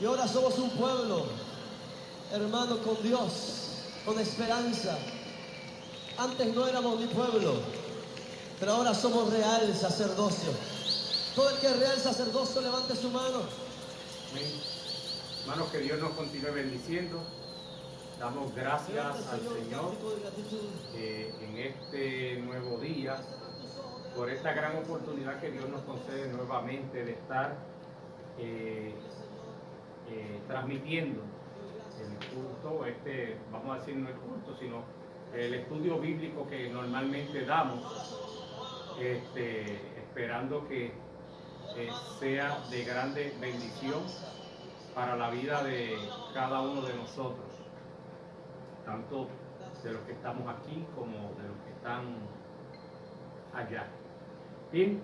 Y ahora somos un pueblo, hermano, con Dios, con esperanza. Antes no éramos ni pueblo, pero ahora somos real sacerdocio. Todo el que es real sacerdocio, levante su mano. Amén. Hermanos, que Dios nos continúe bendiciendo. Damos gracias al Señor en este nuevo día por esta gran oportunidad que Dios nos concede nuevamente de estar transmitiendo el culto, vamos a decir no el culto, sino el estudio bíblico que normalmente damos, esperando que sea de grande bendición para la vida de cada uno de nosotros, tanto de los que estamos aquí como de los que están allá. Bien,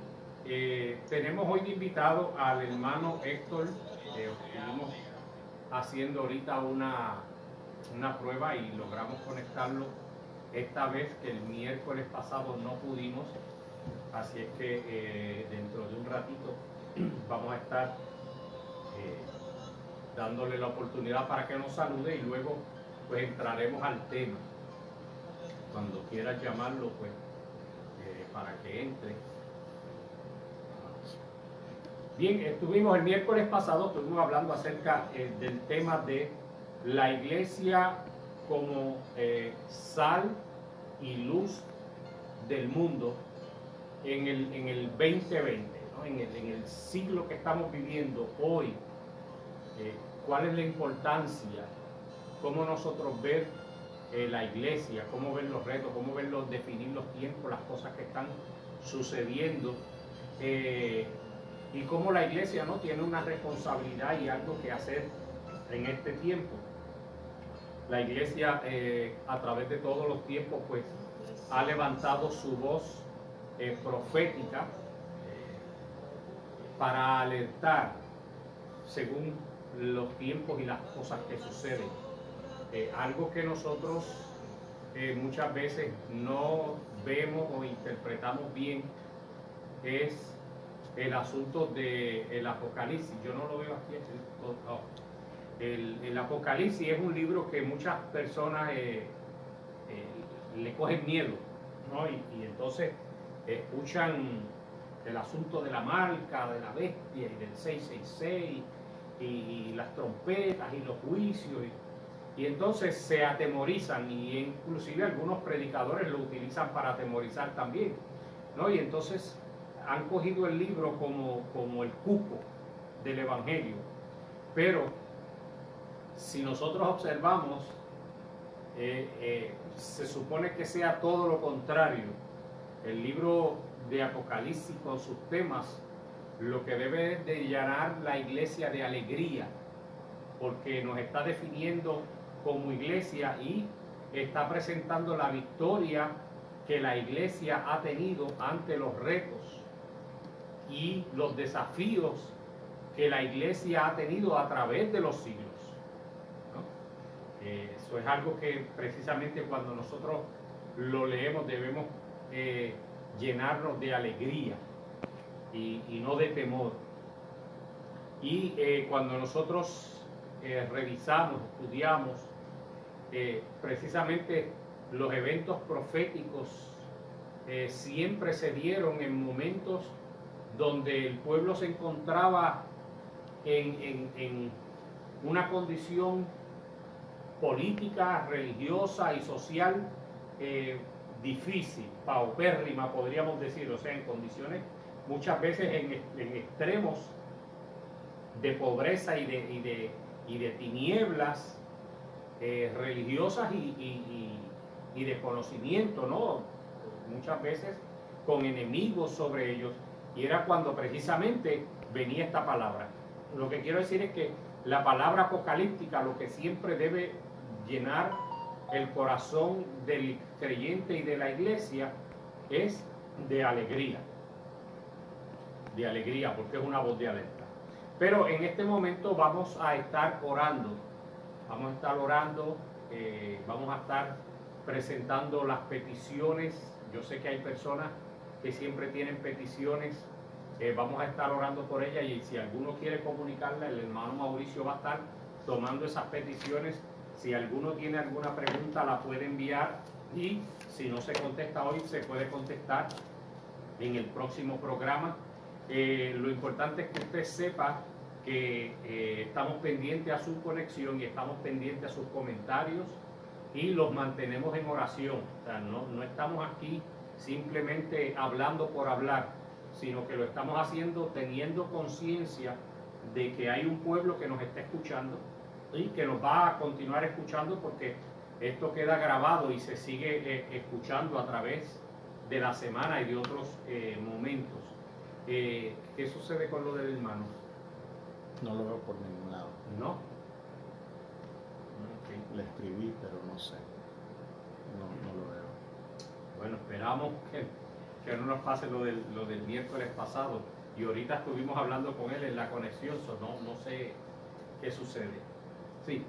tenemos hoy de invitado al hermano Héctor. Estuvimos haciendo ahorita una prueba y logramos conectarlo esta vez, que el miércoles pasado no pudimos, así es que dentro de un ratito vamos a estar dándole la oportunidad para que nos salude y luego pues entraremos al tema. Cuando quieras llamarlo, pues para que entre. Bien, estuvimos el miércoles pasado, estuvimos hablando acerca del tema de la iglesia como sal y luz del mundo en el 2020, ¿no? en el siglo que estamos viviendo hoy. ¿Cuál es la importancia? ¿Cómo nosotros ver la iglesia? ¿Cómo ver los retos? ¿Cómo definir los tiempos, las cosas que están sucediendo? Y cómo la iglesia, ¿no?, tiene una responsabilidad y algo que hacer en este tiempo. La iglesia a través de todos los tiempos pues ha levantado su voz profética para alertar según los tiempos y las cosas que suceden. Algo que nosotros muchas veces no vemos o interpretamos bien es el asunto del Apocalipsis. Yo no lo veo aquí. El Apocalipsis es un libro que muchas personas le cogen miedo, ¿no? Y entonces escuchan el asunto de la marca, de la bestia y del 666 y las trompetas y los juicios y entonces se atemorizan, y inclusive algunos predicadores lo utilizan para atemorizar también, ¿no? Y entonces han cogido el libro como el cuco del evangelio. Pero si nosotros observamos, se supone que sea todo lo contrario. El libro de Apocalipsis con sus temas lo que debe de llenar la iglesia de alegría, porque nos está definiendo como iglesia y está presentando la victoria que la iglesia ha tenido ante los retos y los desafíos que la iglesia ha tenido a través de los siglos, ¿no? Eso es algo que precisamente cuando nosotros lo leemos debemos llenarnos de alegría y no de temor. Y cuando nosotros revisamos, estudiamos precisamente los eventos proféticos, siempre se dieron en momentos donde el pueblo se encontraba en una condición política, religiosa y social difícil, paupérrima, podríamos decir, o sea, en condiciones muchas veces en extremos de pobreza y de tinieblas religiosas y de conocimiento, ¿no? Muchas veces con enemigos sobre ellos, y era cuando precisamente venía esta palabra. Lo que quiero decir es que la palabra apocalíptica lo que siempre debe llenar el corazón del creyente y de la iglesia es de alegría, porque es una voz de alerta. Pero en este momento vamos a estar orando, vamos a estar presentando las peticiones. Yo sé que hay personas que siempre tienen peticiones Vamos a estar orando por ella y si alguno quiere comunicarla, el hermano Mauricio va a estar tomando esas peticiones. Si alguno tiene alguna pregunta, la puede enviar y si no se contesta hoy, se puede contestar en el próximo programa. Lo importante es que usted sepa que estamos pendientes a su conexión y estamos pendientes a sus comentarios y los mantenemos en oración. O sea, no estamos aquí simplemente hablando por hablar, sino que lo estamos haciendo teniendo conciencia de que hay un pueblo que nos está escuchando y que nos va a continuar escuchando porque esto queda grabado y se sigue escuchando a través de la semana y de otros momentos. ¿Qué sucede con lo del hermano? No lo veo por ningún lado. ¿No? Le escribí, pero no sé. No lo veo. Bueno, esperamos que no nos pase lo del miércoles pasado. Y ahorita estuvimos hablando con él en la conexión, no sé qué sucede. Sí.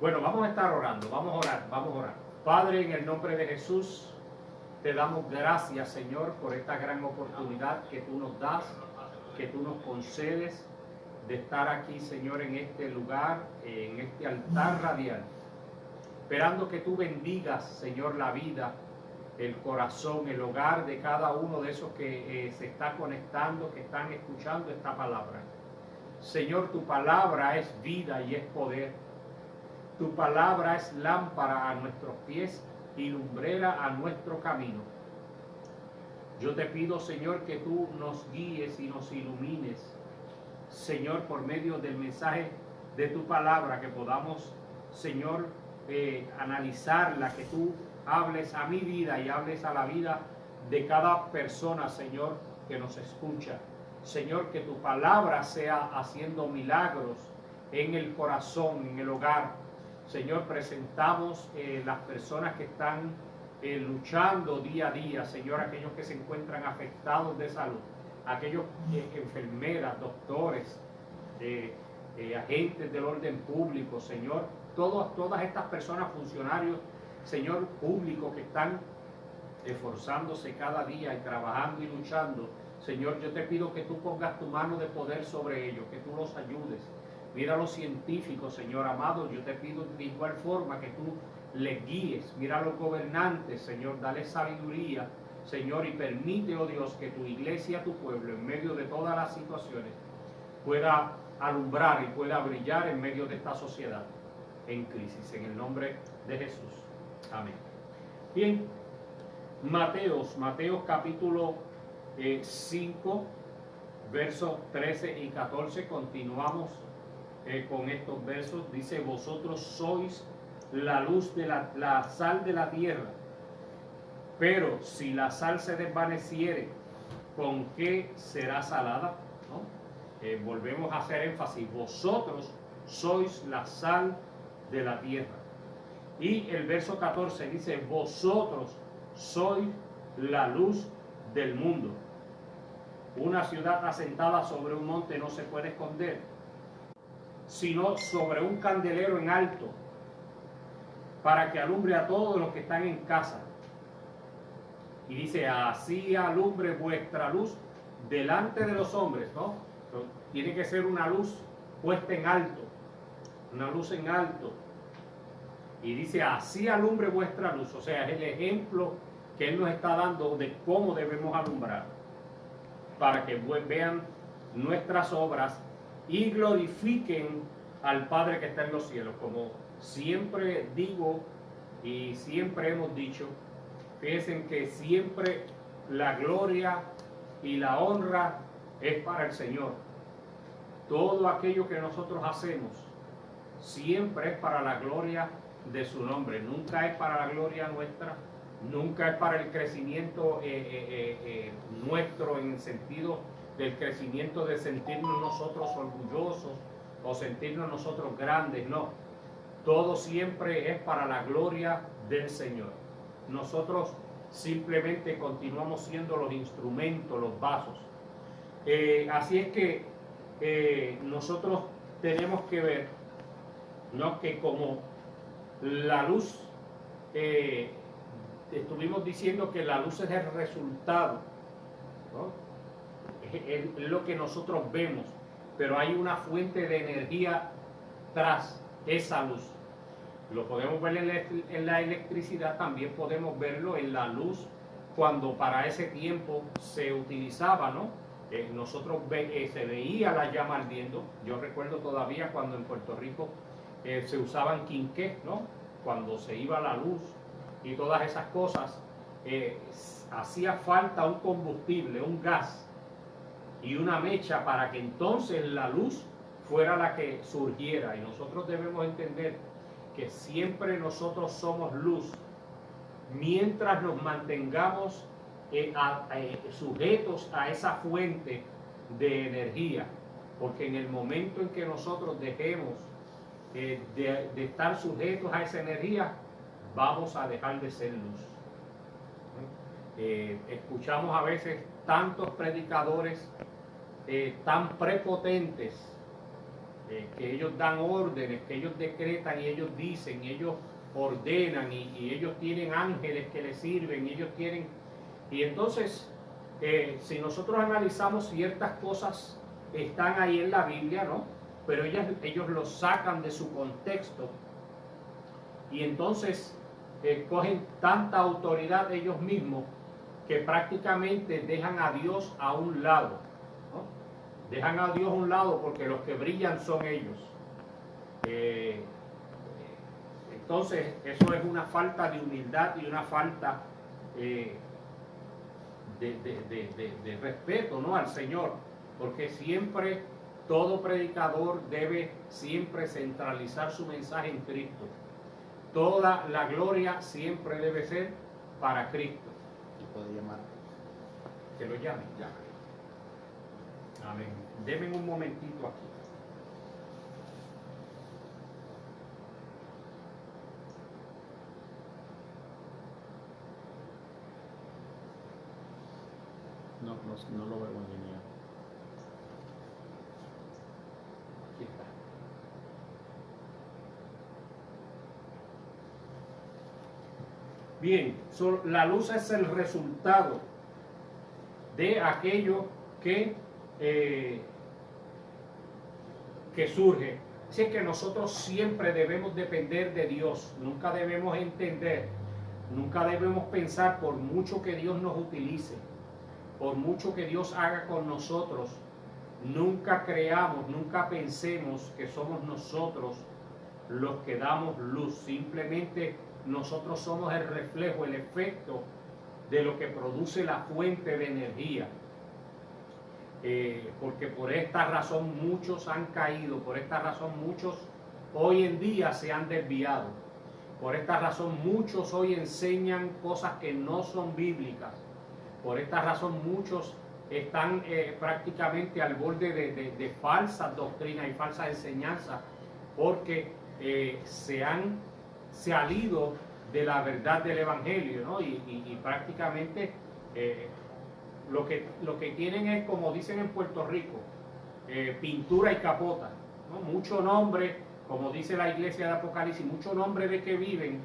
Bueno, vamos a estar orando, vamos a orar. Padre, en el nombre de Jesús, te damos gracias, Señor, por esta gran oportunidad que tú nos das, que tú nos concedes de estar aquí, Señor, en este lugar, en este altar radial, esperando que tú bendigas, Señor, la vida, el corazón, el hogar de cada uno de esos que se está conectando, que están escuchando esta palabra. Señor, tu palabra es vida y es poder. Tu palabra es lámpara a nuestros pies y lumbrera a nuestro camino. Yo te pido, Señor, que tú nos guíes y nos ilumines, Señor, por medio del mensaje de tu palabra, que podamos, Señor, analizarla, que tú hables a mi vida y hables a la vida de cada persona, Señor, que nos escucha. Señor, que tu palabra sea haciendo milagros en el corazón, en el hogar. Señor, presentamos las personas que están luchando día a día, Señor, aquellos que se encuentran afectados de salud, aquellos enfermeras, doctores, agentes del orden público, Señor, todas estas personas, funcionarios, Señor, públicos que están esforzándose cada día y trabajando y luchando. Señor, yo te pido que tú pongas tu mano de poder sobre ellos, que tú los ayudes. Mira a los científicos, Señor amado, yo te pido de igual forma que tú les guíes. Mira a los gobernantes, Señor, dale sabiduría, Señor, y permite, oh Dios, que tu iglesia, tu pueblo, en medio de todas las situaciones, pueda alumbrar y pueda brillar en medio de esta sociedad en crisis, en el nombre de Jesús. Amén. Bien, Mateos capítulo 5, versos 13 y 14, continuamos con estos versos. Dice: vosotros sois la luz de la sal de la tierra, pero si la sal se desvaneciere, ¿con qué será salada? ¿No? Volvemos a hacer énfasis: vosotros sois la sal de la tierra. Y el verso 14 dice: vosotros sois la luz del mundo. Una ciudad asentada sobre un monte no se puede esconder, sino sobre un candelero en alto, para que alumbre a todos los que están en casa. Y dice: así alumbre vuestra luz delante de los hombres, ¿no? Entonces, tiene que ser una luz puesta en alto, una luz en alto. Y dice: así alumbre vuestra luz. O sea, es el ejemplo que Él nos está dando de cómo debemos alumbrar, para que vean nuestras obras y glorifiquen al Padre que está en los cielos. Como siempre digo y siempre hemos dicho, fíjense que siempre la gloria y la honra es para el Señor. Todo aquello que nosotros hacemos siempre es para la gloria de su nombre, nunca es para la gloria nuestra, nunca es para el crecimiento nuestro, en el sentido del crecimiento de sentirnos nosotros orgullosos o sentirnos nosotros grandes, no. Todo siempre es para la gloria del Señor. Nosotros simplemente continuamos siendo los instrumentos, los vasos. Así es que nosotros tenemos que ver, ¿no?, que como la luz, estuvimos diciendo que la luz es el resultado, ¿no? Es es lo que nosotros vemos, pero hay una fuente de energía tras esa luz. Lo podemos ver en la electricidad, también podemos verlo en la luz cuando para ese tiempo se utilizaba, ¿no? Se veía la llama ardiendo. Yo recuerdo todavía cuando en Puerto Rico se usaban quinqués, ¿no? Cuando se iba la luz y todas esas cosas, hacía falta un combustible, un gas y una mecha para que entonces la luz fuera la que surgiera. Y nosotros debemos entender que siempre nosotros somos luz mientras nos mantengamos sujetos a esa fuente de energía, porque en el momento en que nosotros dejemos de estar sujetos a esa energía, vamos a dejar de ser luz. Escuchamos a veces tantos predicadores tan prepotentes, que ellos dan órdenes, que ellos decretan y ellos dicen, ellos ordenan y ellos tienen ángeles que les sirven, ellos tienen... Y entonces, si nosotros analizamos ciertas cosas, están ahí en la Biblia, ¿no? Pero ellos lo sacan de su contexto y entonces cogen tanta autoridad de ellos mismos que prácticamente dejan a Dios a un lado, ¿no? Dejan a Dios a un lado porque los que brillan son ellos. Entonces, eso es una falta de humildad y una falta de respeto, ¿no?, al Señor, porque siempre todo predicador debe siempre centralizar su mensaje en Cristo. Toda la gloria siempre debe ser para Cristo. ¿Te puede llamar? Que lo llamen, ya. Amén. Denme un momentito aquí. No lo veo en línea. Aquí está. Bien, la luz es el resultado de aquello que surge. Así que nosotros siempre debemos depender de Dios, nunca debemos entender, nunca debemos pensar, por mucho que Dios nos utilice, por mucho que Dios haga con nosotros, nunca creamos, nunca pensemos que somos nosotros los que damos luz. Simplemente nosotros somos el reflejo, el efecto de lo que produce la fuente de energía. Porque por esta razón muchos han caído, por esta razón muchos hoy en día se han desviado, por esta razón muchos hoy enseñan cosas que no son bíblicas, por esta razón muchos están prácticamente al borde de falsas doctrinas y falsas enseñanzas, porque se han salido de la verdad del Evangelio, ¿no? Y prácticamente lo que tienen es, como dicen en Puerto Rico, pintura y capota, ¿no? Mucho nombre, como dice la iglesia de Apocalipsis, mucho nombre de que viven,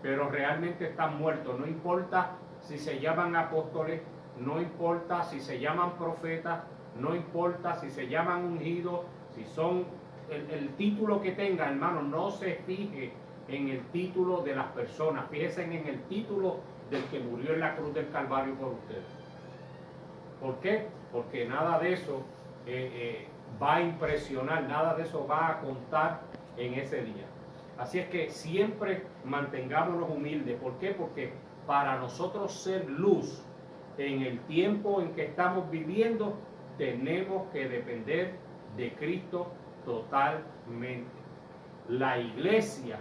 pero realmente están muertos. No importa si se llaman apóstoles, no importa si se llaman profetas, no importa si se llaman ungidos, si son el título que tengan, hermano. No se fije en el título de las personas, fíjense en el título del que murió en la cruz del Calvario por ustedes. ¿Por qué? Porque nada de eso va a impresionar, nada de eso va a contar en ese día. Así es que siempre mantengámonos humildes. ¿Por qué? Porque para nosotros ser luz en el tiempo en que estamos viviendo, tenemos que depender de Cristo totalmente. La iglesia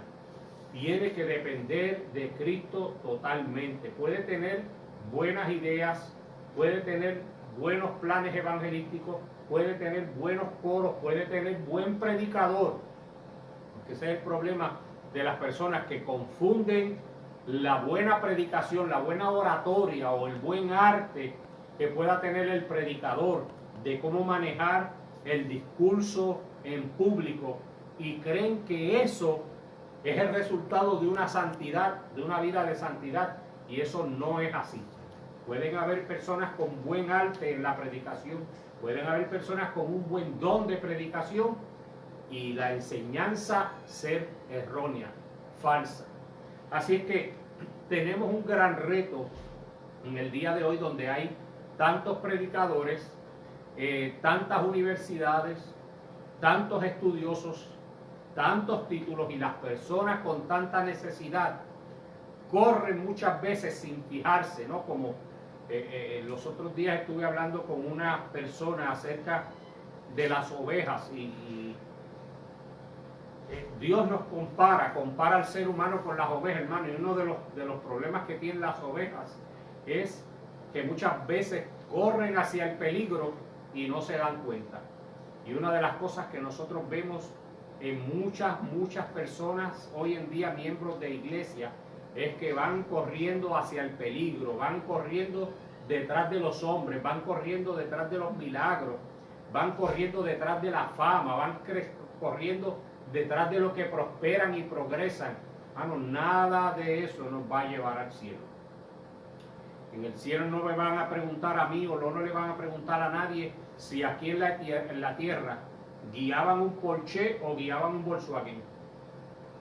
tiene que depender de Cristo totalmente. Puede tener buenas ideas, puede tener buenos planes evangelísticos, puede tener buenos coros, puede tener buen predicador. Porque ese es el problema de las personas, que confunden la buena predicación, la buena oratoria o el buen arte que pueda tener el predicador de cómo manejar el discurso en público, y creen que eso es el resultado de una santidad, de una vida de santidad, y eso no es así. Pueden haber personas con buen arte en la predicación, pueden haber personas con un buen don de predicación y la enseñanza ser errónea, falsa. Así es que tenemos un gran reto en el día de hoy, donde hay tantos predicadores, tantas universidades, tantos estudiosos, tantos títulos, y las personas con tanta necesidad corren muchas veces sin fijarse, ¿no? Como los otros días estuve hablando con una persona acerca de las ovejas y Dios nos compara al ser humano con las ovejas, hermano, y uno de los problemas que tienen las ovejas es que muchas veces corren hacia el peligro y no se dan cuenta. Y una de las cosas que nosotros vemos en muchas personas hoy en día, miembros de iglesia, es que van corriendo hacia el peligro, van corriendo detrás de los hombres, van corriendo detrás de los milagros, van corriendo detrás de la fama, van corriendo detrás de lo que prosperan y progresan. Hermano, nada de eso nos va a llevar al cielo. En el cielo no me van a preguntar a mí, o no le van a preguntar a nadie si aquí en la tierra guiaban un Porsche o guiaban un Volkswagen,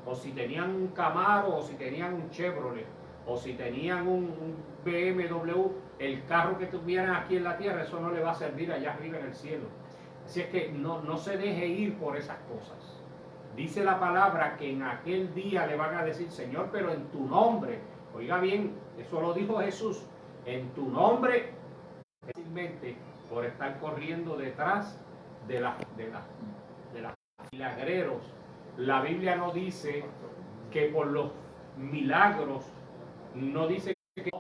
o si tenían un Camaro o si tenían un Chevrolet, o si tenían un BMW. El carro que tuvieran aquí en la tierra, eso no le va a servir allá arriba en el cielo. Así es que no se deje ir por esas cosas. Dice la palabra que en aquel día le van a decir: Señor, pero en tu nombre. Oiga bien, eso lo dijo Jesús: en tu nombre, fácilmente, por estar corriendo detrás de los milagreros. La Biblia no dice que por los milagros, no dice que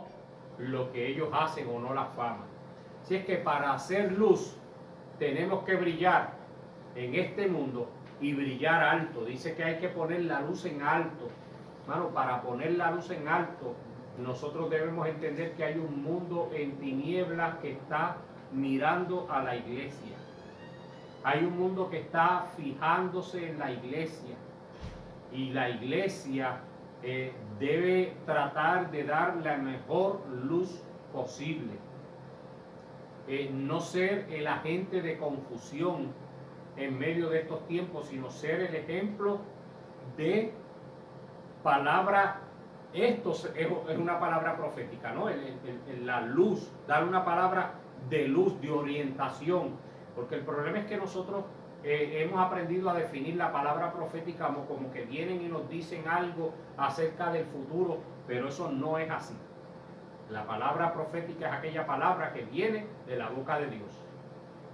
lo que ellos hacen o no la fama. Si es que para hacer luz tenemos que brillar en este mundo y brillar alto. Dice que hay que poner la luz en alto. Hermano, para poner la luz en alto, nosotros debemos entender que hay un mundo en tinieblas que está mirando a la iglesia. Hay un mundo que está fijándose en la iglesia, y la iglesia debe tratar de dar la mejor luz posible. No ser el agente de confusión en medio de estos tiempos, sino ser el ejemplo de palabra. Esto es una palabra profética, ¿no? La luz, dar una palabra de luz, de orientación. Porque el problema es que nosotros hemos aprendido a definir la palabra profética como que vienen y nos dicen algo acerca del futuro, pero eso no es así. La palabra profética es aquella palabra que viene de la boca de Dios.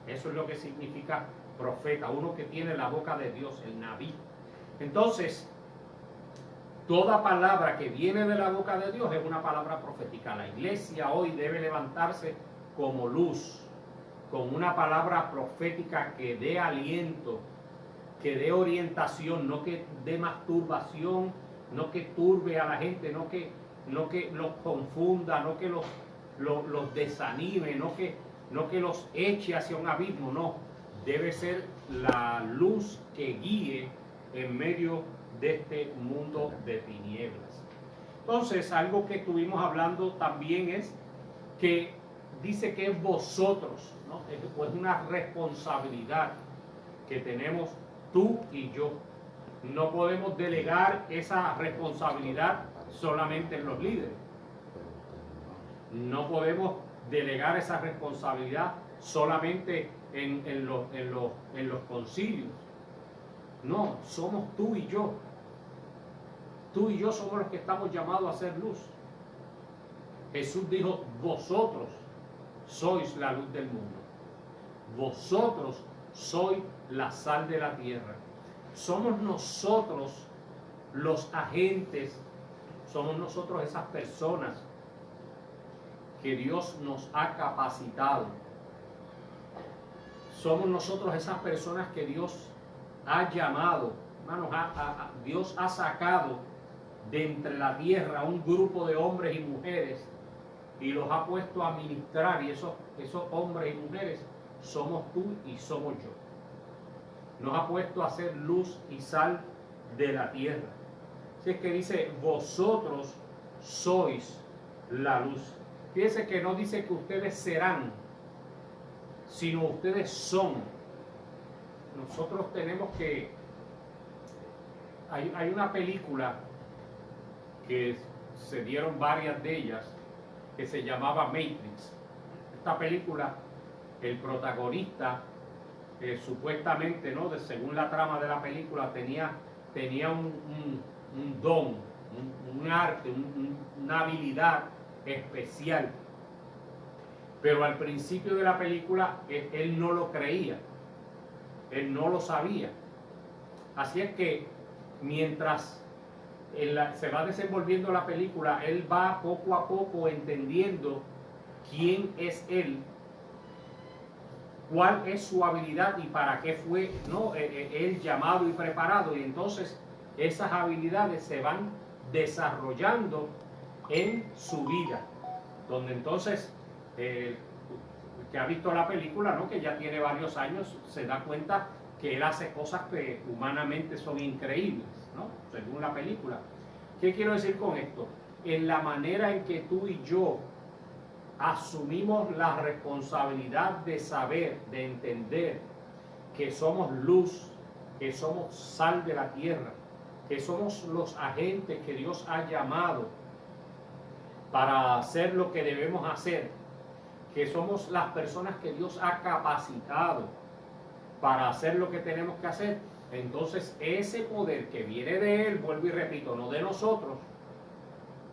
Eso es lo que significa profeta, uno que tiene la boca de Dios, el Nabí. Entonces, toda palabra que viene de la boca de Dios es una palabra profética. La iglesia hoy debe levantarse como luz, con una palabra profética que dé aliento, que dé orientación, no que dé masturbación, no que turbe a la gente, no que los confunda, no que los desanime, no que los eche hacia un abismo. No, debe ser la luz que guíe en medio de este mundo de tinieblas. Entonces, algo que estuvimos hablando también es que dice que es vosotros, ¿no? Es una responsabilidad que tenemos tú y yo. No podemos delegar esa responsabilidad solamente en los líderes. No podemos delegar esa responsabilidad solamente en los concilios. No, somos tú y yo. Tú y yo somos los que estamos llamados a hacer luz. Jesús dijo: vosotros sois la luz del mundo. Vosotros sois la sal de la tierra. Somos nosotros los agentes, somos nosotros esas personas que Dios nos ha capacitado. Somos nosotros esas personas que Dios ha llamado. Hermanos, Dios ha sacado de entre la tierra un grupo de hombres y mujeres y los ha puesto a ministrar, y esos hombres y mujeres somos tú y somos yo. Nos ha puesto a hacer luz y sal de la tierra. Así es que dice: vosotros sois la luz. fíjense que no dice que ustedes serán, sino ustedes son. Nosotros tenemos que... Hay una película que se dieron varias de ellas, que se llamaba Matrix. Esta película, el protagonista, supuestamente, ¿no? Según la trama de la película, tenía un don, un arte, una habilidad especial. Pero al principio de la película, él no lo creía, él no lo sabía. Así es que mientras se va desenvolviendo la película, él va poco a poco entendiendo quién es él, cuál es su habilidad y para qué fue, ¿no?, él llamado y preparado. Y entonces esas habilidades se van desarrollando en su vida, donde entonces que ha visto la película, ¿no?, que ya tiene varios años, se da cuenta que él hace cosas que humanamente son increíbles, ¿no?, según la película. ¿Qué quiero decir con esto? En la manera en que tú y yo asumimos la responsabilidad de saber, de entender que somos luz, que somos sal de la tierra, que somos los agentes que Dios ha llamado para hacer lo que debemos hacer, que somos las personas que Dios ha capacitado para hacer lo que tenemos que hacer. Entonces ese poder que viene de Él, vuelvo y repito, no de nosotros,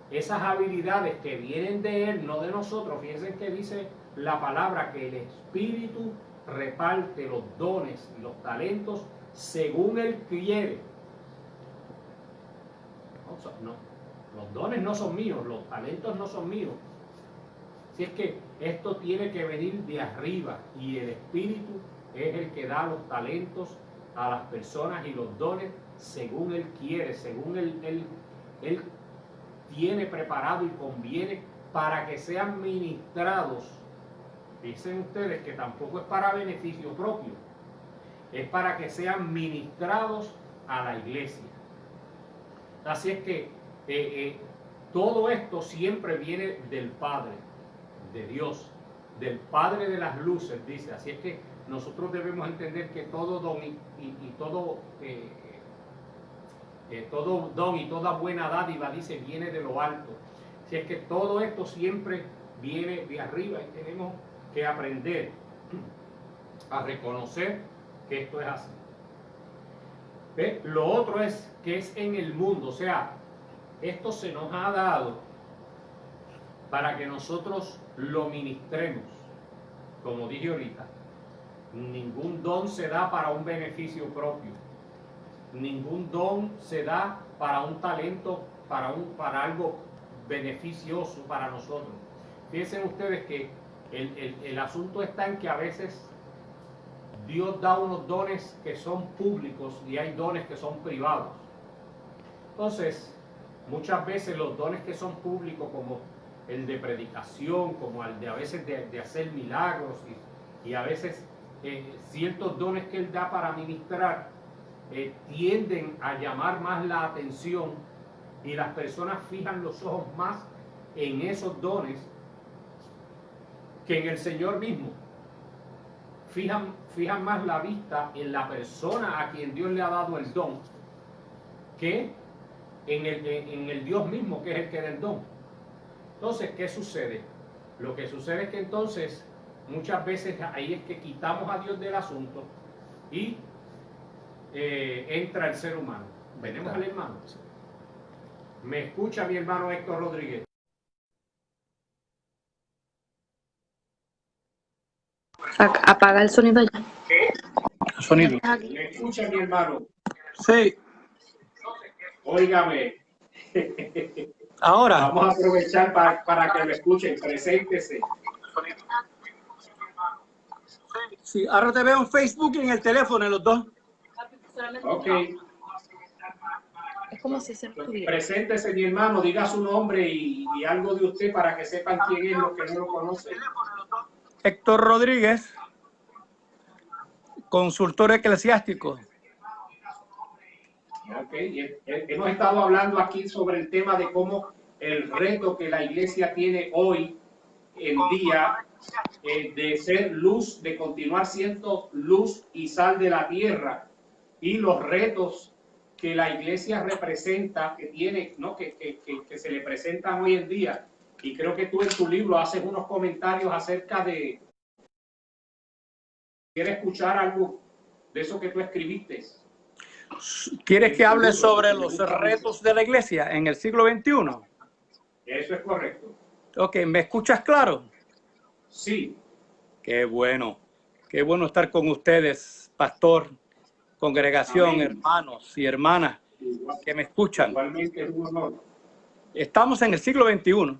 esas habilidades que vienen de Él, no de nosotros. Fíjense que dice la palabra que el Espíritu reparte los dones y los talentos según Él quiere. No, los dones no son míos, los talentos no son míos. Si es que esto tiene que venir de arriba, y el Espíritu es el que da los talentos a las personas y los dones según Él quiere, según Él tiene preparado y conviene para que sean ministrados. Dicen ustedes que tampoco es para beneficio propio, es para que sean ministrados a la iglesia. Así es que todo esto siempre viene del Padre, de Dios, del Padre de las luces, dice. Así es que nosotros debemos entender que todo don todo don y toda buena dádiva, dice, viene de lo alto. Así es que todo esto siempre viene de arriba y tenemos que aprender a reconocer que esto es así. ¿Ve? Lo otro es que es en el mundo, o sea, esto se nos ha dado para que nosotros lo ministremos. Como dije ahorita, ningún don se da para un beneficio propio. Ningún don se da para un talento, para algo beneficioso para nosotros. Fíjense ustedes que el asunto está en que a veces Dios da unos dones que son públicos y hay dones que son privados. Entonces, muchas veces los dones que son públicos, como el de predicación, como el de a veces de hacer milagros, y a veces ciertos dones que Él da para ministrar, tienden a llamar más la atención y las personas fijan los ojos más en esos dones que en el Señor mismo. Fijan más la vista en la persona a quien Dios le ha dado el don que en el Dios mismo, que es el que da el don. Entonces, ¿qué sucede? Lo que sucede es que entonces muchas veces ahí es que quitamos a Dios del asunto y entra el ser humano. Venimos al hermano. ¿Me escucha mi hermano Héctor Rodríguez? Apaga el sonido ya. ¿Qué? Sonido. ¿Me escucha mi hermano? Sí. Óigame. Ahora. Vamos a aprovechar para que me escuchen. Preséntese. Sí, ahora te veo en Facebook y en el teléfono, en los dos. Ok. Es como si se estuviera. Preséntese mi hermano, diga su nombre y algo de usted para que sepan quién es, los que no lo conocen. Héctor Rodríguez, consultor eclesiástico. Ok, hemos estado hablando aquí sobre el tema de cómo el reto que la iglesia tiene hoy en día de ser luz, de continuar siendo luz y sal de la tierra, y los retos que la iglesia representa, que tiene, ¿no? que se le presentan hoy en día. Y creo que tú en tu libro haces unos comentarios acerca de... ¿Quieres escuchar algo de eso que tú escribiste? ¿Quieres que hable sobre los retos de la iglesia en el siglo XXI? Eso es correcto. Ok, ¿me escuchas claro? Sí. Qué bueno estar con ustedes, pastor, congregación, Amén. hermanos y hermanas que me escuchan. Igualmente es un honor. Estamos en el siglo XXI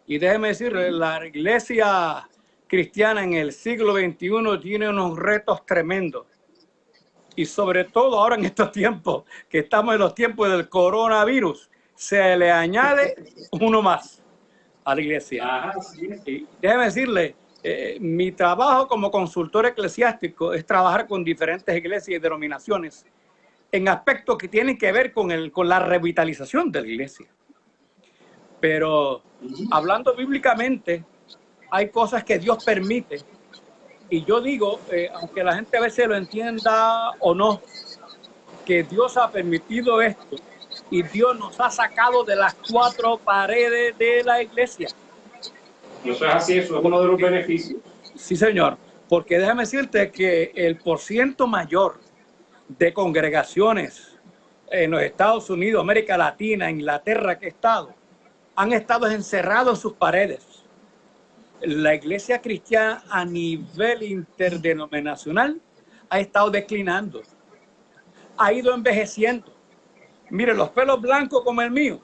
y déjeme decirle, la iglesia cristiana en el siglo XXI tiene unos retos tremendos. Y sobre todo ahora en estos tiempos, que estamos en los tiempos del coronavirus, se le añade uno más a la iglesia. Ajá, sí. Y déjeme decirle, mi trabajo como consultor eclesiástico es trabajar con diferentes iglesias y denominaciones en aspectos que tienen que ver con la revitalización de la iglesia. Pero hablando bíblicamente, hay cosas que Dios permite. Y yo digo, aunque la gente a veces lo entienda o no, que Dios ha permitido esto y Dios nos ha sacado de las cuatro paredes de la iglesia. Eso es así, eso es uno de los beneficios. Sí, señor, porque déjame decirte que el porciento mayor de congregaciones en los Estados Unidos, América Latina, Inglaterra, que han estado encerrados en sus paredes. La iglesia cristiana a nivel interdenominacional ha estado declinando, ha ido envejeciendo. Mire, los pelos blancos como el mío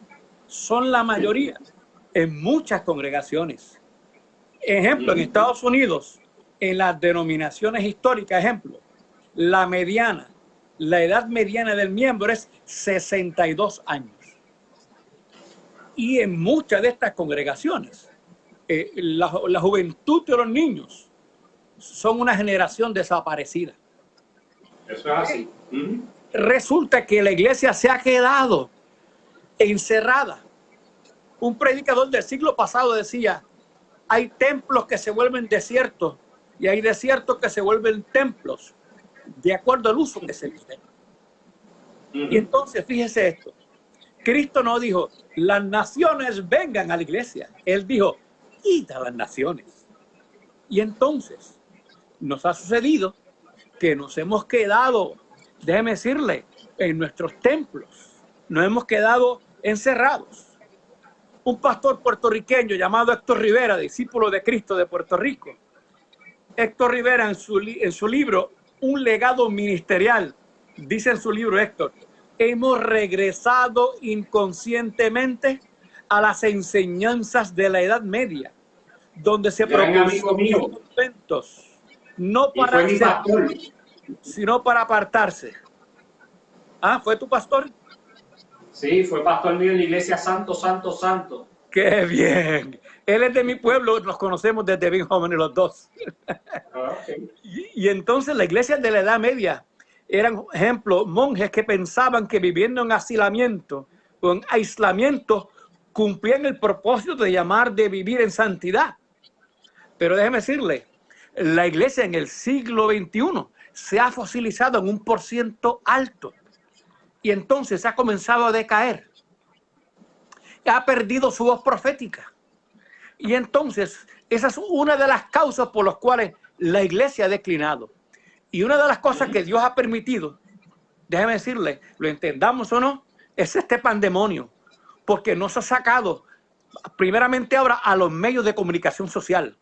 son la mayoría en muchas congregaciones. Ejemplo, en Estados Unidos, en las denominaciones históricas, ejemplo, la edad mediana del miembro es 62 años. Y en muchas de estas congregaciones, la juventud de los niños son una generación desaparecida. Eso es así. Resulta que la iglesia se ha quedado encerrada. Un predicador del siglo pasado decía, hay templos que se vuelven desiertos y hay desiertos que se vuelven templos, de acuerdo al uso que se les dé. Y entonces, fíjese esto, Cristo no dijo, las naciones vengan a la iglesia. Él dijo, id a las naciones. Y entonces, nos ha sucedido que nos hemos quedado, déjeme decirle, en nuestros templos, nos hemos quedado encerrados. Un pastor puertorriqueño llamado Héctor Rivera, discípulo de Cristo de Puerto Rico. Héctor Rivera en su libro, Un legado ministerial, dice en su libro Héctor, hemos regresado inconscientemente a las enseñanzas de la Edad Media, donde se propusieron eventos, no para servir, sino para apartarse. Ah, ¿fue tu pastor? Sí, fue pastor mío en la iglesia Santo, Santo, Santo. ¡Qué bien! Él es de mi pueblo, nos conocemos desde bien jóvenes los dos. Okay. Y entonces la iglesia de la Edad Media eran, ejemplo, monjes que pensaban que viviendo en hacinamiento o en aislamiento cumplían el propósito de vivir en santidad. Pero déjeme decirle, la iglesia en el siglo XXI se ha fosilizado en un porciento alto y entonces ha comenzado a decaer. Ha perdido su voz profética. Y entonces esa es una de las causas por las cuales la iglesia ha declinado. Y una de las cosas que Dios ha permitido, déjeme decirle, lo entendamos o no, es este pandemonio. Porque nos ha sacado primeramente ahora a los medios de comunicación social.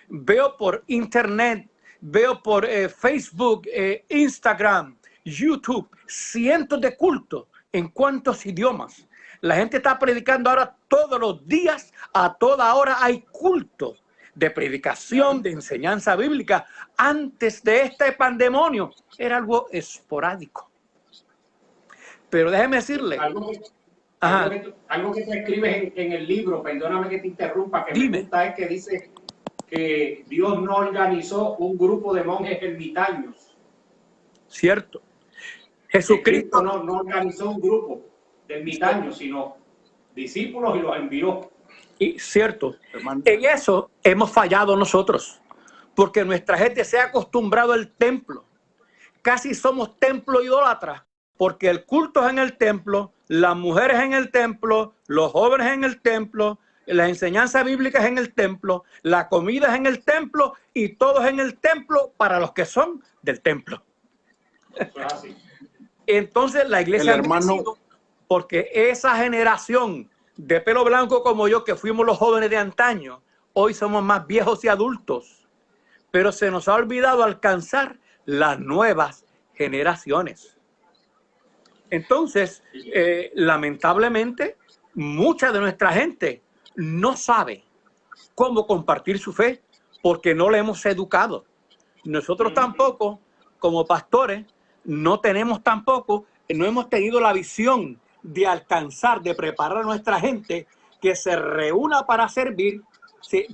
Veo por internet, veo por Facebook, Instagram, YouTube, cientos de cultos en cuántos idiomas. La gente está predicando ahora todos los días, a toda hora hay cultos de predicación, de enseñanza bíblica. Antes de este pandemonio era algo esporádico. Pero déjeme decirle. Algo que tú escribes en el libro, perdóname que te interrumpa, que me gusta, es que dice que Dios no organizó un grupo de monjes ermitaños. Cierto. Jesucristo no organizó un grupo de ermitaños, sino discípulos y los envió. Y cierto, Hermano. en eso hemos fallado nosotros, porque nuestra gente se ha acostumbrado al templo. Casi somos templo idólatras, porque el culto es en el templo, las mujeres en el templo, los jóvenes en el templo, las enseñanzas bíblicas en el templo, la comida es en el templo y todo es en el templo para los que son del templo. Entonces la iglesia El ha hermano- crecido porque esa generación de pelo blanco como yo, que fuimos los jóvenes de antaño, hoy somos más viejos y adultos, pero se nos ha olvidado alcanzar las nuevas generaciones. Entonces, lamentablemente, mucha de nuestra gente no sabe cómo compartir su fe porque no le hemos educado. Nosotros tampoco, como pastores, no hemos tenido la visión de alcanzar, de preparar a nuestra gente que se reúna para servir, se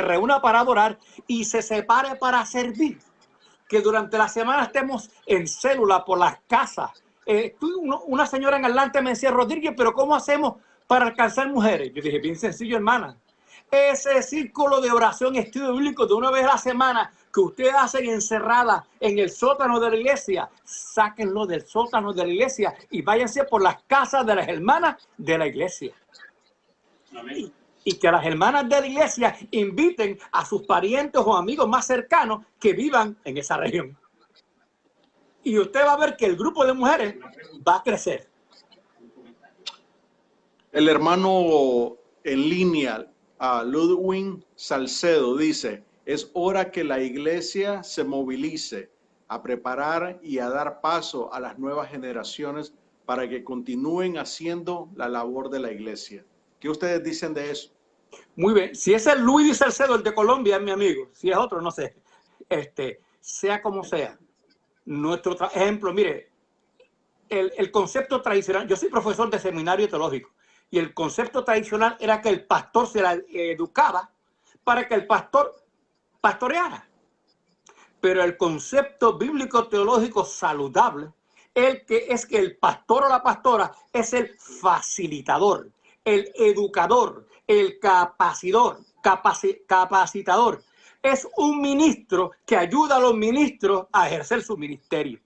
reúna para adorar y se separe para servir. Que durante la semana estemos en célula por las casas. Una señora en adelante me decía, Rodríguez, pero ¿cómo hacemos para alcanzar mujeres? Yo dije, bien sencillo, hermana. Ese círculo de oración, estudio bíblico de una vez a la semana que ustedes hacen encerrada en el sótano de la iglesia, sáquenlo del sótano de la iglesia y váyanse por las casas de las hermanas de la iglesia. Amén. Y que las hermanas de la iglesia inviten a sus parientes o amigos más cercanos que vivan en esa región. Y usted va a ver que el grupo de mujeres va a crecer. El hermano en línea, Ludwig Salcedo, dice, es hora que la iglesia se movilice a preparar y a dar paso a las nuevas generaciones para que continúen haciendo la labor de la iglesia. ¿Qué ustedes dicen de eso? Muy bien. Si es el Luis Salcedo, el de Colombia, es mi amigo. Si es otro, no sé. Sea como sea. Nuestro ejemplo, mire, el concepto tradicional, yo soy profesor de seminario teológico, y el concepto tradicional era que el pastor se la educaba para que el pastor pastoreara. Pero el concepto bíblico teológico saludable es que el pastor o la pastora es el facilitador, el educador, el capacitador. Es un ministro que ayuda a los ministros a ejercer su ministerio.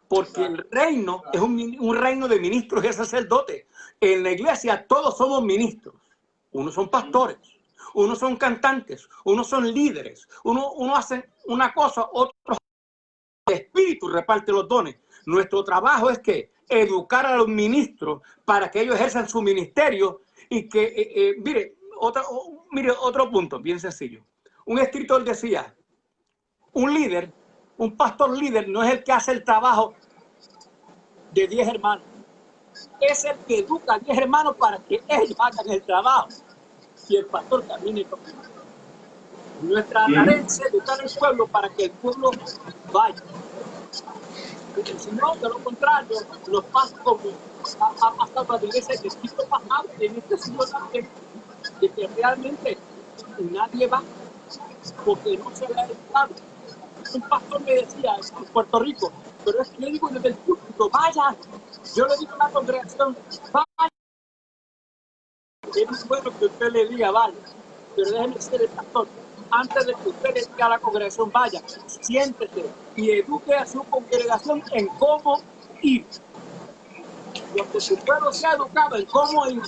Porque el reino es un reino de ministros y sacerdotes. En la iglesia todos somos ministros. Unos son pastores, unos son cantantes, unos son líderes. Uno hace una cosa, otro. El Espíritu reparte los dones. Nuestro trabajo es que educar a los ministros para que ellos ejerzan su ministerio y que, mire, otro punto bien sencillo. Un escritor decía, un líder, un pastor líder no es el que hace el trabajo de 10 hermanos. Es el que educa a 10 hermanos para que ellos hagan el trabajo y el pastor camine con ellos. Nuestra tarea es educar al pueblo para que el pueblo vaya. Si no, de lo contrario, nos pasa como ha pasado a la iglesia que Cristo pasado en este siglo también, de que realmente nadie va porque no se le ha educado. Un pastor me decía en Puerto Rico, pero es que yo digo desde el púlpito, vaya. Yo le digo a la congregación, vaya. Es bueno que usted le diga, vaya, pero déjeme ser el pastor. Antes de que usted le diga a la congregación, vaya, siéntese y eduque a su congregación en cómo ir. Cuando su pueblo sea educado en cómo ir,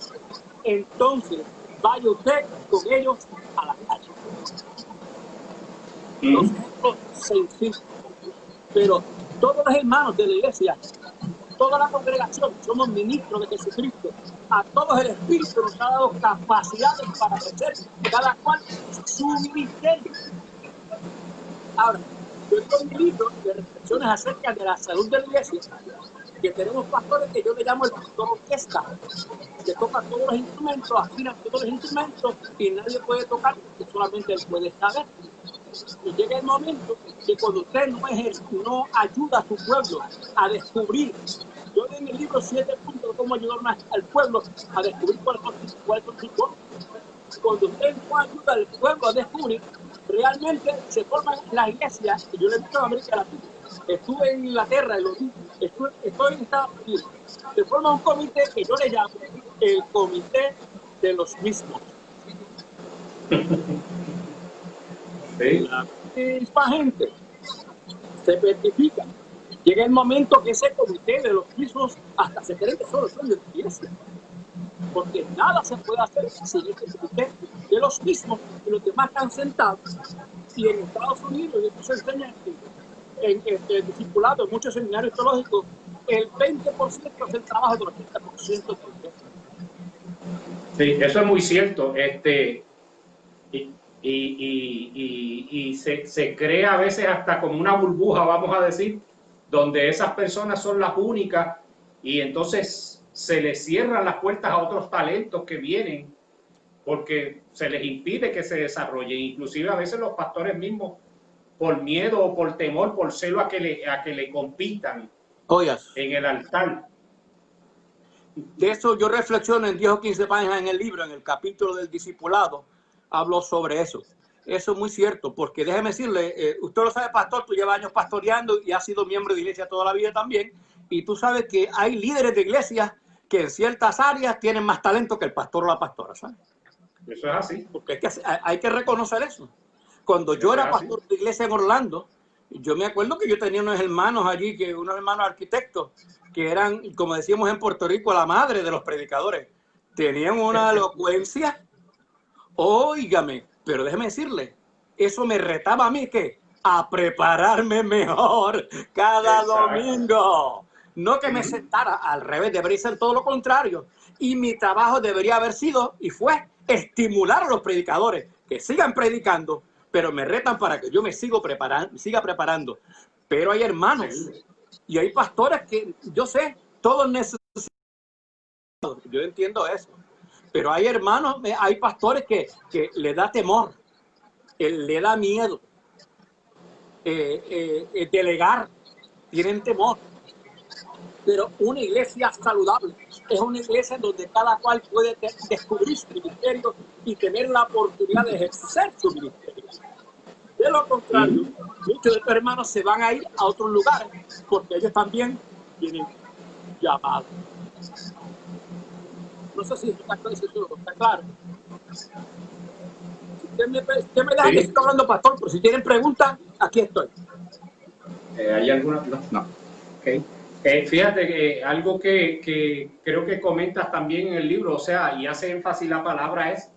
entonces vaya usted con ellos a la calle. Los ejemplos sencillos. Pero todos los hermanos de la iglesia, toda la congregación, somos ministros de Jesucristo. A todos el Espíritu nos ha dado capacidades para hacer cada cual su ministerio. Ahora, yo tengo un libro de reflexiones acerca de la salud de la iglesia, que tenemos pastores que yo le llamo el pastor orquesta, que toca todos los instrumentos, afina todos los instrumentos y nadie puede tocar porque solamente él puede saber. Y llega el momento que cuando usted no ayuda a su pueblo a descubrir, yo en el libro 7 puntos cómo ayudar al pueblo a descubrir cuál es su voz. Cuando usted no ayuda al pueblo a descubrir, realmente se forman las iglesias, y yo le digo a América Latina, estuve en Inglaterra, estoy en Estados Unidos, se forma un comité que yo le llamo el comité de los mismos. Sí. La misma gente se petrifica. Llega el momento que ese comité de los mismos hasta se creen que solo son de la iglesia, porque nada se puede hacer sin este comité de los mismos y los demás están sentados. Y en Estados Unidos, y esto se enseña en el discipulado, en muchos seminarios teológicos, el 20% es el trabajo del 80% de la iglesia. Sí, eso es muy cierto. Y se crea a veces hasta como una burbuja, vamos a decir, donde esas personas son las únicas y entonces se les cierran las puertas a otros talentos que vienen porque se les impide que se desarrollen. Inclusive a veces los pastores mismos, por miedo o por temor, por celo a que le compitan en el altar. De eso yo reflexiono en 10 o 15 páginas en el libro, en el capítulo del discipulado, hablo sobre eso. Eso es muy cierto, porque déjeme decirle, usted lo sabe, pastor, tú llevas años pastoreando y has sido miembro de iglesia toda la vida también, y tú sabes que hay líderes de iglesias que en ciertas áreas tienen más talento que el pastor o la pastora, ¿sabes? Eso es así. Porque hay que reconocer eso. Cuando yo era pastor de iglesia en Orlando, yo me acuerdo que yo tenía unos hermanos allí, unos hermanos arquitectos, que eran, como decíamos en Puerto Rico, la madre de los predicadores. Tenían una elocuencia, óigame, pero déjeme decirle, eso me retaba a mí que a prepararme mejor cada domingo. No que me sentara, al revés, debería ser todo lo contrario. Y mi trabajo debería haber sido, y fue, estimular a los predicadores que sigan predicando, pero me retan para que yo me siga preparando. Pero hay hermanos y hay pastores que, yo sé, todos necesitan, yo entiendo eso, pero hay hermanos, hay pastores que le da temor, le da miedo delegar, tienen temor. Pero una iglesia saludable es una iglesia donde cada cual puede descubrir su ministerio y tener la oportunidad de ejercer su ministerio. De lo contrario, muchos de estos hermanos se van a ir a otros lugares porque ellos también tienen llamado. No sé si está claro. Usted me deja que estoy hablando, pastor, pero si tienen preguntas, aquí estoy. ¿Hay alguna? No. Okay. Fíjate que algo que creo que comentas también en el libro, o sea, y hace énfasis la palabra, es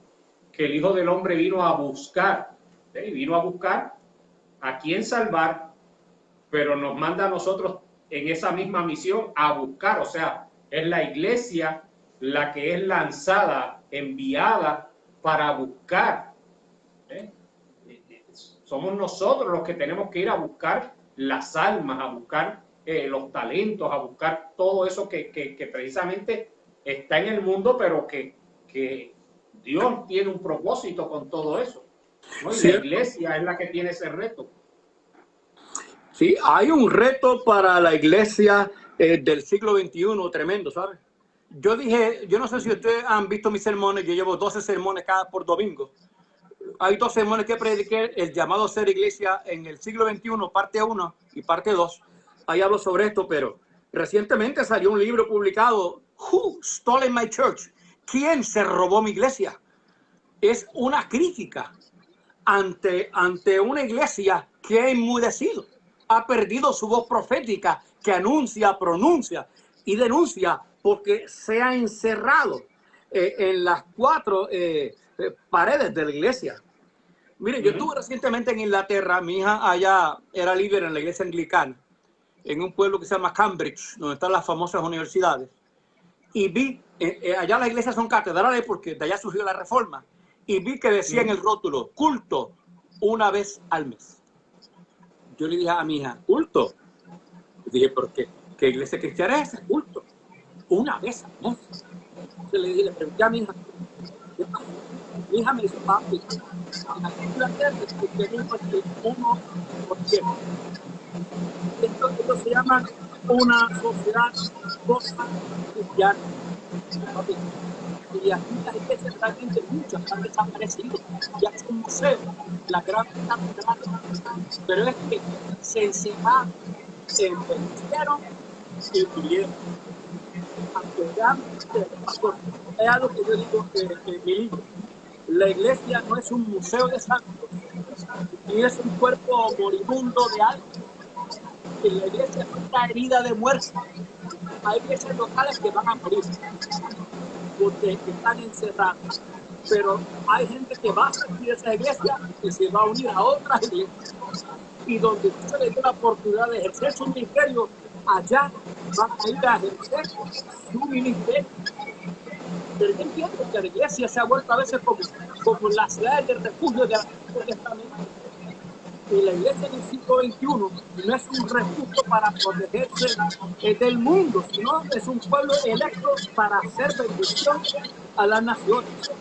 que el Hijo del Hombre vino a buscar, vino a buscar a quien salvar, pero nos manda a nosotros en esa misma misión a buscar, o sea, es la iglesia la que es lanzada, enviada para buscar. Somos nosotros los que tenemos que ir a buscar las almas, a buscar los talentos, a buscar todo eso que precisamente está en el mundo, pero que Dios tiene un propósito con todo eso, ¿no? Y la iglesia es la que tiene ese reto. Sí, hay un reto para la iglesia del siglo XXI tremendo, ¿sabes? Yo dije, yo no sé si ustedes han visto mis sermones, yo llevo 12 sermones cada por domingo. Hay 2 sermones que prediqué, el llamado ser iglesia en el siglo XXI, parte 1 y parte 2. Ahí hablo sobre esto, pero recientemente salió un libro publicado, Who Stole My Church? ¿Quién se robó mi iglesia? Es una crítica ante una iglesia que ha enmudecido, ha perdido su voz profética, que anuncia, pronuncia y denuncia porque se ha encerrado en las 4 paredes de la iglesia. Mire, yo estuve recientemente en Inglaterra, mi hija allá era líder en la iglesia anglicana, en un pueblo que se llama Cambridge, donde están las famosas universidades, y vi, allá las iglesias son catedrales porque de allá surgió la reforma, y vi que decía en el rótulo, culto una vez al mes. Yo le dije a mi hija, ¿culto? Le dije, ¿por qué? ¿Qué iglesia cristiana es esa? Culto. Una vez al mes. Entonces le pregunté a mi hija, ¿qué pasa? Mi hija me dice, papi, aquí en Inglaterra tenemos el 1%. Esto se llama una sociedad cristiana. Y aquí las iglesias realmente muchas han desaparecido. Ya es un museo, la gran catedral. Pero es que se encerraron, se envejecieron y murieron. Aunque ya es algo que yo digo en mi libro. La iglesia no es un museo de santos, ni es un cuerpo moribundo de algo. La iglesia no está herida de muerte. Hay iglesias locales que van a morir porque están encerradas. Pero hay gente que va a salir de esa iglesia y se va a unir a otras iglesias. Y donde se le dé la oportunidad de ejercer su ministerio, allá van a ir a ejercer su ministerio. Pero yo entiendo que la iglesia se ha vuelto a veces como la ciudad de refugio del Antiguo Testamento. Y la iglesia en el siglo XXI no es un refugio para protegerse del mundo, sino es un pueblo electo para hacer bendición a las naciones.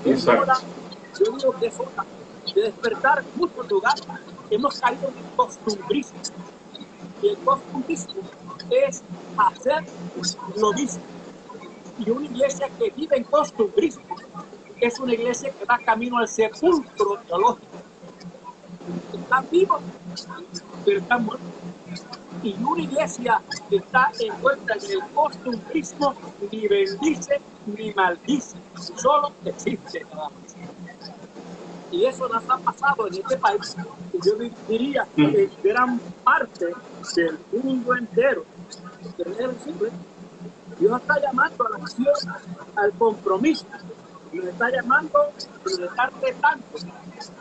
Es hora, yo digo que es hora de despertar muchos lugares. Hemos caído en el costumbrismo. Y el costumbrismo es hacer lo mismo. Y una iglesia que vive en costumbrismo es una iglesia que va camino al sepulcro teológico. Están vivos, pero están muertos. Y una iglesia que está envuelta en el costumbrismo ni bendice ni maldice, solo existe nada más. Y eso nos ha pasado en este país, y yo diría en gran parte del mundo entero. Pero es decir, Dios está llamando a la acción, al compromiso, nos está llamando, nos está retando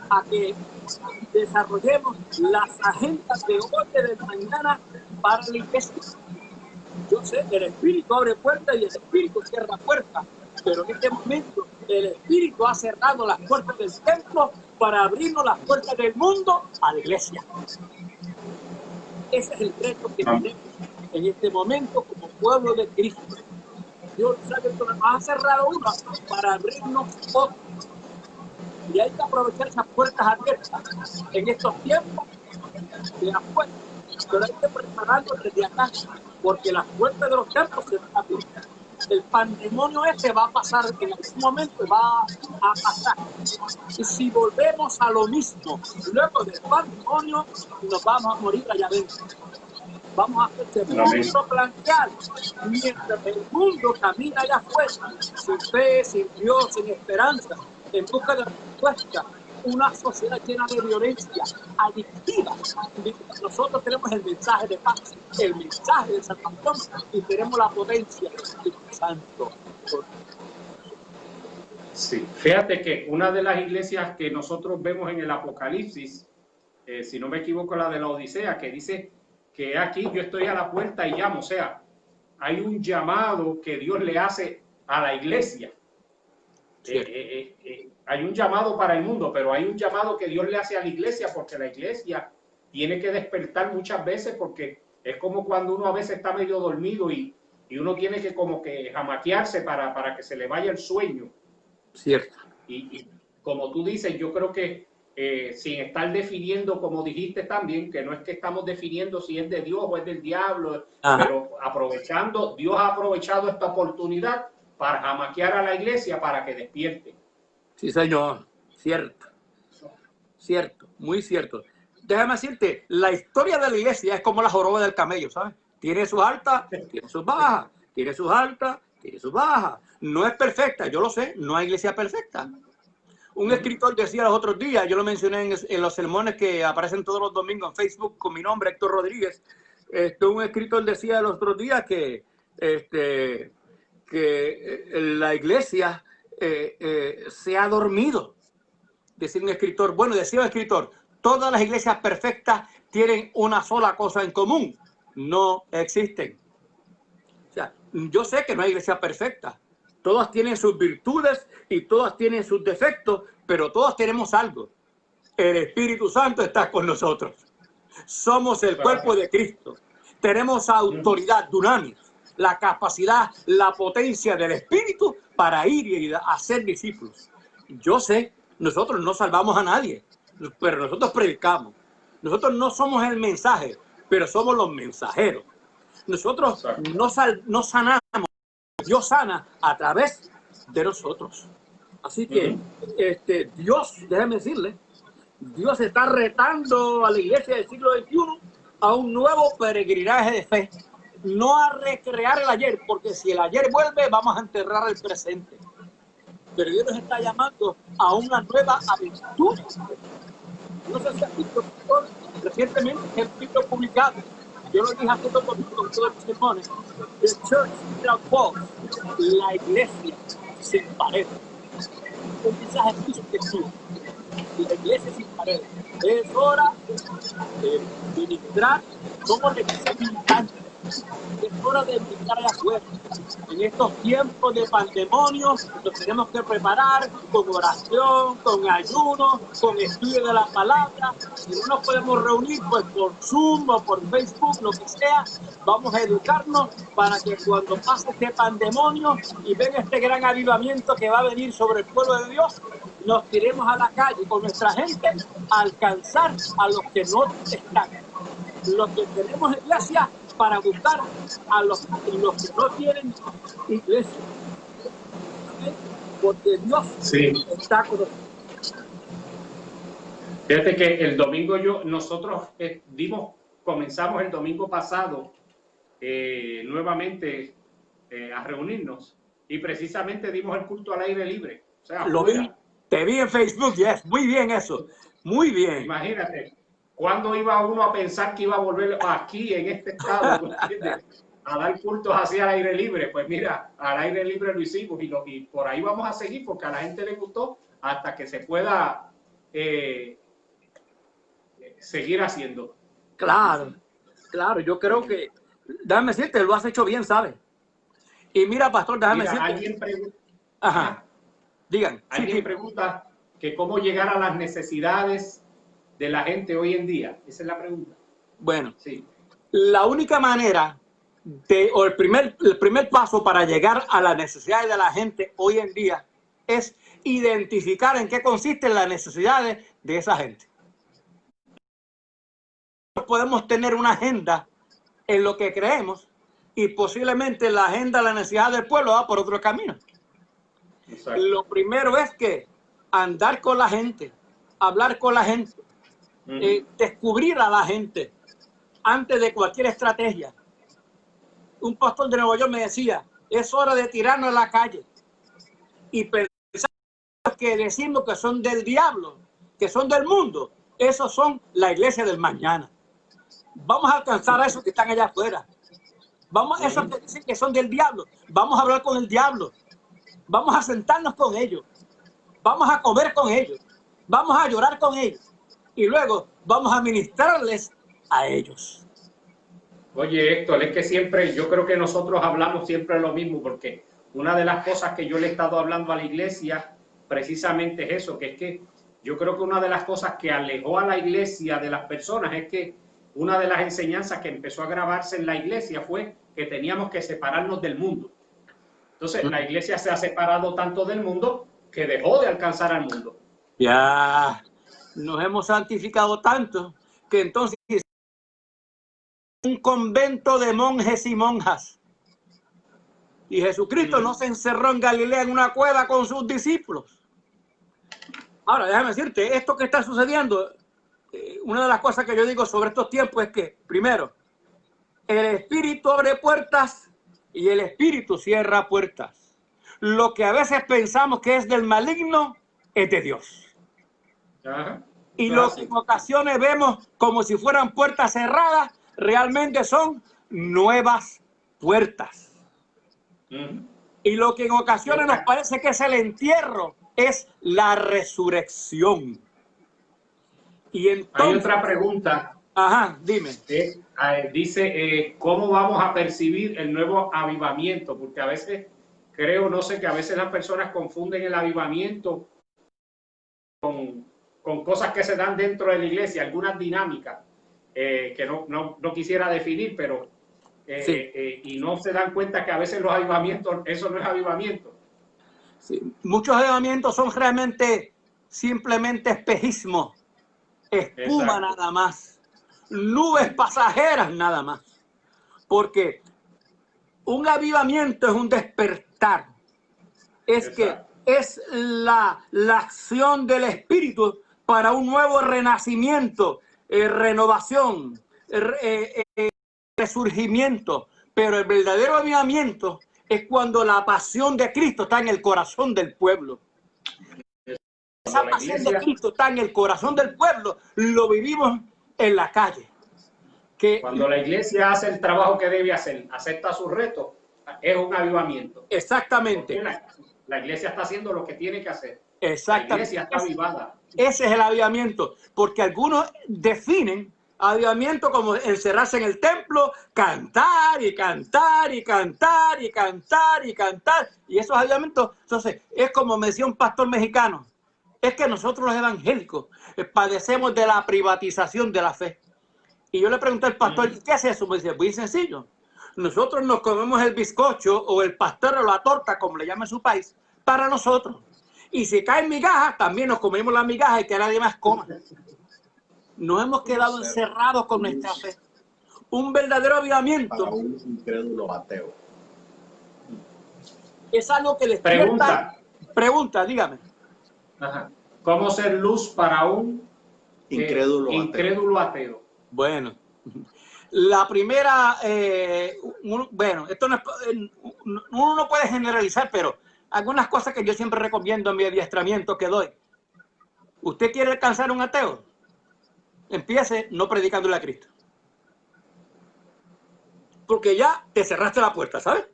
a que desarrollemos las agendas de hoy y de mañana para la iglesia. Yo sé que el Espíritu abre puertas y el Espíritu cierra puertas, pero en este momento el Espíritu ha cerrado las puertas del templo para abrirnos las puertas del mundo a la iglesia. Ese es el reto que tenemos en este momento como pueblo de Cristo. Dios sabe que nos ha cerrado una para abrirnos otra. Y hay que aprovechar esas puertas abiertas en estos tiempos de afuera. Pero hay que prepararnos desde acá, porque las puertas de los templos se van a abrir. El pandemonio va a pasar, en algún momento va a pasar. Y si volvemos a lo mismo, luego del pandemonio, nos vamos a morir allá adentro. Vamos a hacer mundo plantear mientras el mundo camina allá afuera, sin fe, sin Dios, sin esperanza, en busca de respuesta. Una sociedad llena de violencia, adictiva. Nosotros tenemos el mensaje de paz, el mensaje de salvación y tenemos la potencia del Espíritu Santo. Sí, fíjate que una de las iglesias que nosotros vemos en el Apocalipsis, si no me equivoco, la de la Odisea, que dice que aquí yo estoy a la puerta y llamo, o sea, hay un llamado que Dios le hace a la iglesia. Hay un llamado para el mundo, pero hay un llamado que Dios le hace a la iglesia, porque la iglesia tiene que despertar muchas veces, porque es como cuando uno a veces está medio dormido y uno tiene que como que jamaquearse para que se le vaya el sueño. Cierto. Y como tú dices, yo creo que sin estar definiendo, como dijiste también, que no es que estamos definiendo si es de Dios o es del diablo, pero aprovechando, Dios ha aprovechado esta oportunidad para jamaquear a la iglesia para que despierte. Sí, señor. Cierto. Cierto. Muy cierto. Déjame decirte, la historia de la iglesia es como la joroba del camello, ¿sabes? Tiene sus altas, tiene sus bajas, tiene sus altas, tiene sus bajas. No es perfecta, yo lo sé, no hay iglesia perfecta. Un escritor decía los otros días, yo lo mencioné en los sermones que aparecen todos los domingos en Facebook con mi nombre, Héctor Rodríguez. Un escritor decía los otros días que la iglesia se ha dormido. Decía un escritor, todas las iglesias perfectas tienen una sola cosa en común: no existen. O sea, yo sé que no hay iglesia perfecta. Todas tienen sus virtudes y todas tienen sus defectos, pero todas tenemos algo. El Espíritu Santo está con nosotros. Somos el cuerpo de Cristo. Tenemos autoridad, dunamis, la capacidad, la potencia del Espíritu para ir y hacer discípulos. Yo sé, nosotros no salvamos a nadie, pero nosotros predicamos. Nosotros no somos el mensaje, pero somos los mensajeros. Nosotros no sanamos. Dios sana a través de nosotros. Así que Dios, déjeme decirle, Dios está retando a la iglesia del siglo XXI a un nuevo peregrinaje de fe. No a recrear el ayer, porque si el ayer vuelve, vamos a enterrar el presente. pero Dios nos está llamando a una nueva aventura. No sé si has visto, recientemente el libro publicado, yo lo dije hace 2 minutos con todos los sermones, The Church Without Walls, la iglesia sin paredes. Un mensaje muy efectivo. La iglesia sin paredes. Es hora de ministrar como la iglesia militante. Es hora de militar allá afuera. En estos tiempos de pandemonio nos tenemos que preparar con oración, con ayuno, con estudio de la palabra. Si no nos podemos reunir pues por Zoom o por Facebook, lo que sea, vamos a educarnos para que cuando pase este pandemonio y venga este gran avivamiento que va a venir sobre el pueblo de Dios, nos tiremos a la calle con nuestra gente a alcanzar a los que no están. Los que tenemos iglesia para buscar a los que no tienen iglesia. Porque Dios está con nosotros. Fíjate que el domingo nosotros comenzamos el domingo pasado nuevamente a reunirnos y precisamente dimos el culto al aire libre. O sea, lo vi, te vi en Facebook, yes, muy bien eso, muy bien. Imagínate. ¿Cuándo iba uno a pensar que iba a volver aquí en este estado a dar cultos así al aire libre? Pues mira, al aire libre lo hicimos y por ahí vamos a seguir porque a la gente le gustó hasta que se pueda seguir haciendo. Claro, claro, yo creo que, déjame decirte, lo has hecho bien, ¿sabes? Y mira, pastor, déjame decirte. Alguien pregunta. Ajá, digan. Alguien pregunta que cómo llegar a las necesidades de la gente hoy en día. Esa es la pregunta. Bueno, sí. La única manera o el primer paso para llegar a las necesidades de la gente hoy en día es identificar en qué consisten las necesidades de esa gente. Podemos tener una agenda en lo que creemos y posiblemente la agenda de la necesidad del pueblo va por otro camino. Exacto. Lo primero es que andar con la gente, hablar con la gente, descubrir a la gente antes de cualquier estrategia. Un pastor de Nueva York me decía, es hora de tirarnos a la calle y pensar que decimos que son del diablo, que son del mundo, esos son la iglesia del mañana. Vamos a alcanzar a esos que están allá afuera. Vamos a esos que dicen que son del diablo. Vamos a hablar con el diablo. Vamos a sentarnos con ellos. Vamos a comer con ellos. Vamos a llorar con ellos. Y luego vamos a ministrarles a ellos. Oye, Héctor, es que yo creo que nosotros hablamos siempre lo mismo, porque una de las cosas que yo le he estado hablando a la iglesia precisamente es eso, que es que yo creo que una de las cosas que alejó a la iglesia de las personas es que una de las enseñanzas que empezó a grabarse en la iglesia fue que teníamos que separarnos del mundo. Entonces, la iglesia se ha separado tanto del mundo que dejó de alcanzar al mundo. Ya nos hemos santificado tanto que entonces un convento de monjes y monjas. Y Jesucristo no se encerró en Galilea en una cueva con sus discípulos. Ahora, déjame decirte, esto que está sucediendo, una de las cosas que yo digo sobre estos tiempos es que, primero, el Espíritu abre puertas y el Espíritu cierra puertas. Lo que a veces pensamos que es del maligno es de Dios. Ajá. Y lo que en ocasiones vemos como si fueran puertas cerradas, realmente son nuevas puertas. Y lo que en ocasiones nos parece que es el entierro es la resurrección. Y entonces, hay otra pregunta. Ajá, dime. Dice, ¿cómo vamos a percibir el nuevo avivamiento? Porque a veces no sé, que a veces las personas confunden el avivamiento con cosas que se dan dentro de la iglesia, algunas dinámicas que no quisiera definir, pero y no se dan cuenta que a veces los avivamientos, eso no es avivamiento. Sí. Muchos avivamientos son realmente simplemente espejismo, espuma. Exacto. Nada más, nubes pasajeras nada más, porque un avivamiento es un despertar, es Exacto. Que es la acción del Espíritu para un nuevo renacimiento, renovación, resurgimiento. Pero el verdadero avivamiento es cuando la pasión de Cristo está en el corazón del pueblo. Esa pasión de Cristo está en el corazón del pueblo, lo vivimos en la calle. Cuando la iglesia hace el trabajo que debe hacer, acepta sus retos, es un avivamiento. Exactamente. La iglesia está haciendo lo que tiene que hacer. Exactamente. La iglesia está avivada. Ese es el avivamiento, porque algunos definen avivamiento como encerrarse en el templo, cantar y cantar y cantar y cantar y cantar. Y esos avivamientos, entonces, es como me decía un pastor mexicano, es que nosotros los evangélicos padecemos de la privatización de la fe. Y yo le pregunté al pastor, ¿qué es eso? Me dice, muy sencillo. Nosotros nos comemos el bizcocho o el pastel o la torta, como le llama en su país, para nosotros. Y si caen migajas, también nos comemos las migajas y que nadie más coma. Nos hemos quedado encerrados con nuestra fe. Un verdadero avivamiento. Para un incrédulo ateo. Es algo que despierta. Pregunta, dígame. Ajá. ¿Cómo ser luz para un incrédulo ateo? Bueno, la primera, bueno, esto no es, uno no puede generalizar, pero algunas cosas que yo siempre recomiendo en mi adiestramiento que doy. ¿Usted quiere alcanzar un ateo? Empiece no predicándole a Cristo. Porque ya te cerraste la puerta, ¿sabes?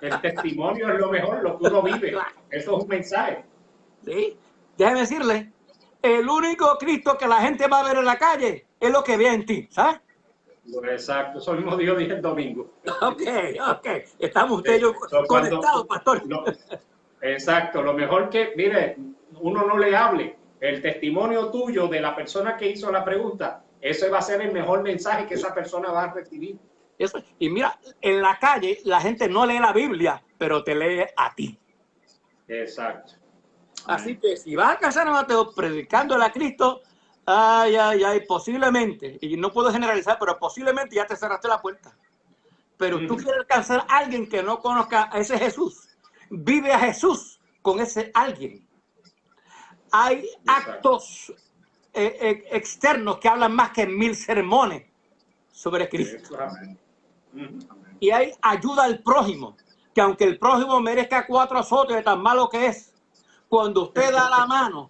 El testimonio es lo mejor, lo que uno vive. Eso es un mensaje. Sí, déjeme decirle, el único Cristo que la gente va a ver en la calle es lo que ve en ti, ¿sabes? Exacto, eso mismo Dios dije el domingo. Ok. Estamos usted y yo conectados, pastor. Exacto, lo mejor que, mire, uno no le hable. El testimonio tuyo de la persona que hizo la pregunta, ese va a ser el mejor mensaje que esa persona va a recibir. Eso, y mira, en la calle la gente no lee la Biblia, pero te lee a ti. Exacto. Así que si vas a alcanzar a Mateo predicándole a Cristo, posiblemente, y no puedo generalizar, pero posiblemente ya te cerraste la puerta. Pero tú quieres alcanzar a alguien que no conozca a ese Jesús. Vive a Jesús con ese alguien. Hay actos externos que hablan más que 1000 sermones sobre Cristo. Y hay ayuda al prójimo, que aunque el prójimo merezca 4 azotes de tan malo que es, cuando usted da la mano,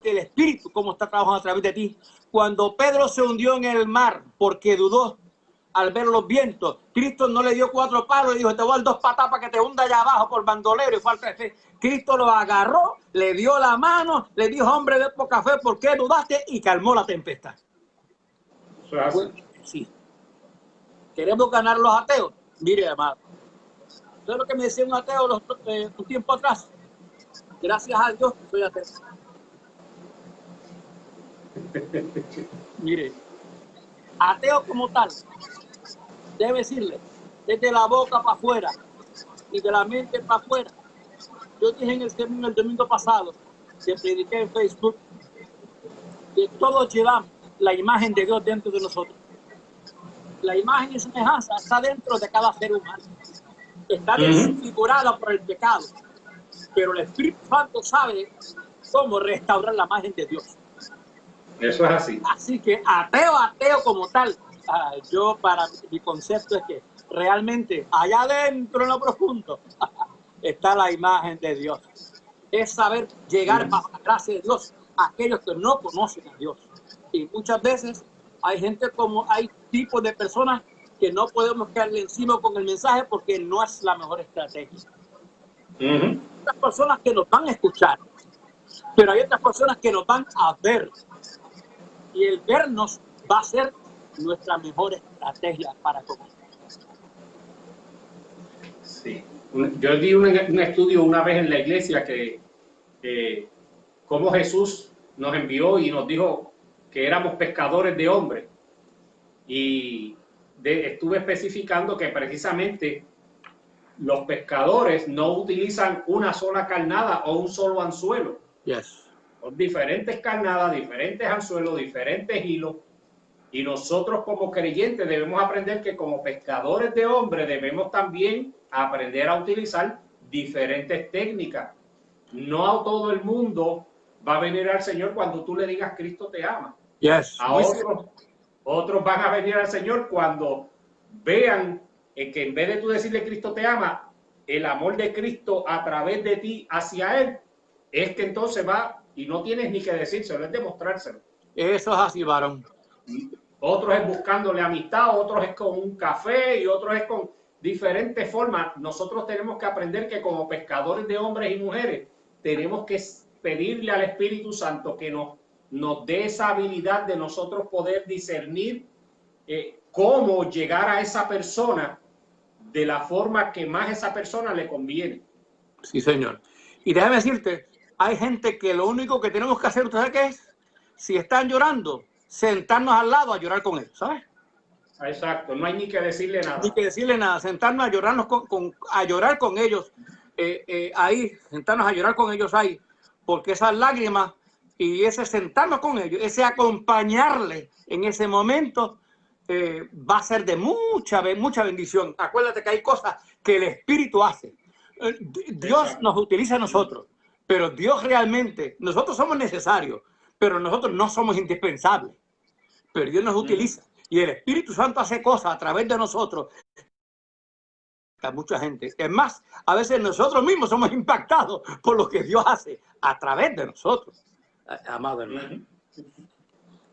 el Espíritu, como está trabajando a través de ti. Cuando Pedro se hundió en el mar porque dudó al ver los vientos, Cristo no le dio 4 palos y dijo, te voy a dar 2 patas para que te hunda allá abajo por bandolero y falta de fe. Cristo lo agarró, le dio la mano, le dijo, hombre de poca fe, ¿por qué dudaste? Y calmó la tempestad. Bueno, sí. ¿Queremos ganar los ateos? Mire, amado. ¿Sabes lo que me decía un ateo un tiempo atrás? Gracias a Dios soy ateo. Mire, ateo como tal, debe decirle, desde la boca para afuera y de la mente para afuera. Yo dije en el sermón el domingo pasado, que prediqué en Facebook, que todos llevamos la imagen de Dios dentro de nosotros. La imagen y semejanza está dentro de cada ser humano. Está desfigurada por el pecado, pero el Espíritu Santo sabe cómo restaurar la imagen de Dios. Eso es así. Así que ateo como tal, yo para mi concepto es que realmente allá adentro en lo profundo está la imagen de Dios. Es saber llegar bajo la gracia de Dios a aquellos que no conocen a Dios. Y muchas veces hay tipos de personas que no podemos caerle encima con el mensaje porque no es la mejor estrategia. Hay otras personas que nos van a escuchar, pero hay otras personas que nos van a ver. Y el vernos va a ser nuestra mejor estrategia para comunicar. Sí. Yo di un estudio una vez en la iglesia que cómo Jesús nos envió y nos dijo que éramos pescadores de hombres. Y estuve especificando que precisamente los pescadores no utilizan una sola carnada o un solo anzuelo. Yes. Son diferentes carnadas, diferentes anzuelos, diferentes hilos. Y nosotros como creyentes debemos aprender que como pescadores de hombres debemos también aprender a utilizar diferentes técnicas. No a todo el mundo va a venir al Señor cuando tú le digas Cristo te ama. Yes. A otros van a venir al Señor cuando vean que en vez de tú decirle Cristo te ama, el amor de Cristo a través de ti hacia Él, es que entonces va y no tienes ni que decírselo, es demostrárselo. Eso es así, varón. Otros es buscándole amistad, otros es con un café y otros es con diferentes formas. Nosotros tenemos que aprender que como pescadores de hombres y mujeres tenemos que pedirle al Espíritu Santo que nos dé esa habilidad de nosotros poder discernir cómo llegar a esa persona de la forma que más a esa persona le conviene. Sí, señor. Y déjame decirte, hay gente que lo único que tenemos que hacer, ¿usted sabe qué es? Si están llorando, sentarnos al lado a llorar con ellos, ¿sabes? Exacto, no hay ni que decirle nada. Ni que decirle nada, sentarnos a llorarnos a llorar con ellos ahí, sentarnos a llorar con ellos ahí, porque esas lágrimas y ese sentarnos con ellos, ese acompañarle en ese momento va a ser de mucha bendición. Acuérdate que hay cosas que el Espíritu hace. Dios Exacto. nos utiliza a nosotros, pero Dios realmente, nosotros somos necesarios, pero nosotros no somos indispensables. Pero Dios nos utiliza y el Espíritu Santo hace cosas a través de nosotros a mucha gente. Es más, a veces nosotros mismos somos impactados por lo que Dios hace a través de nosotros, amado hermano.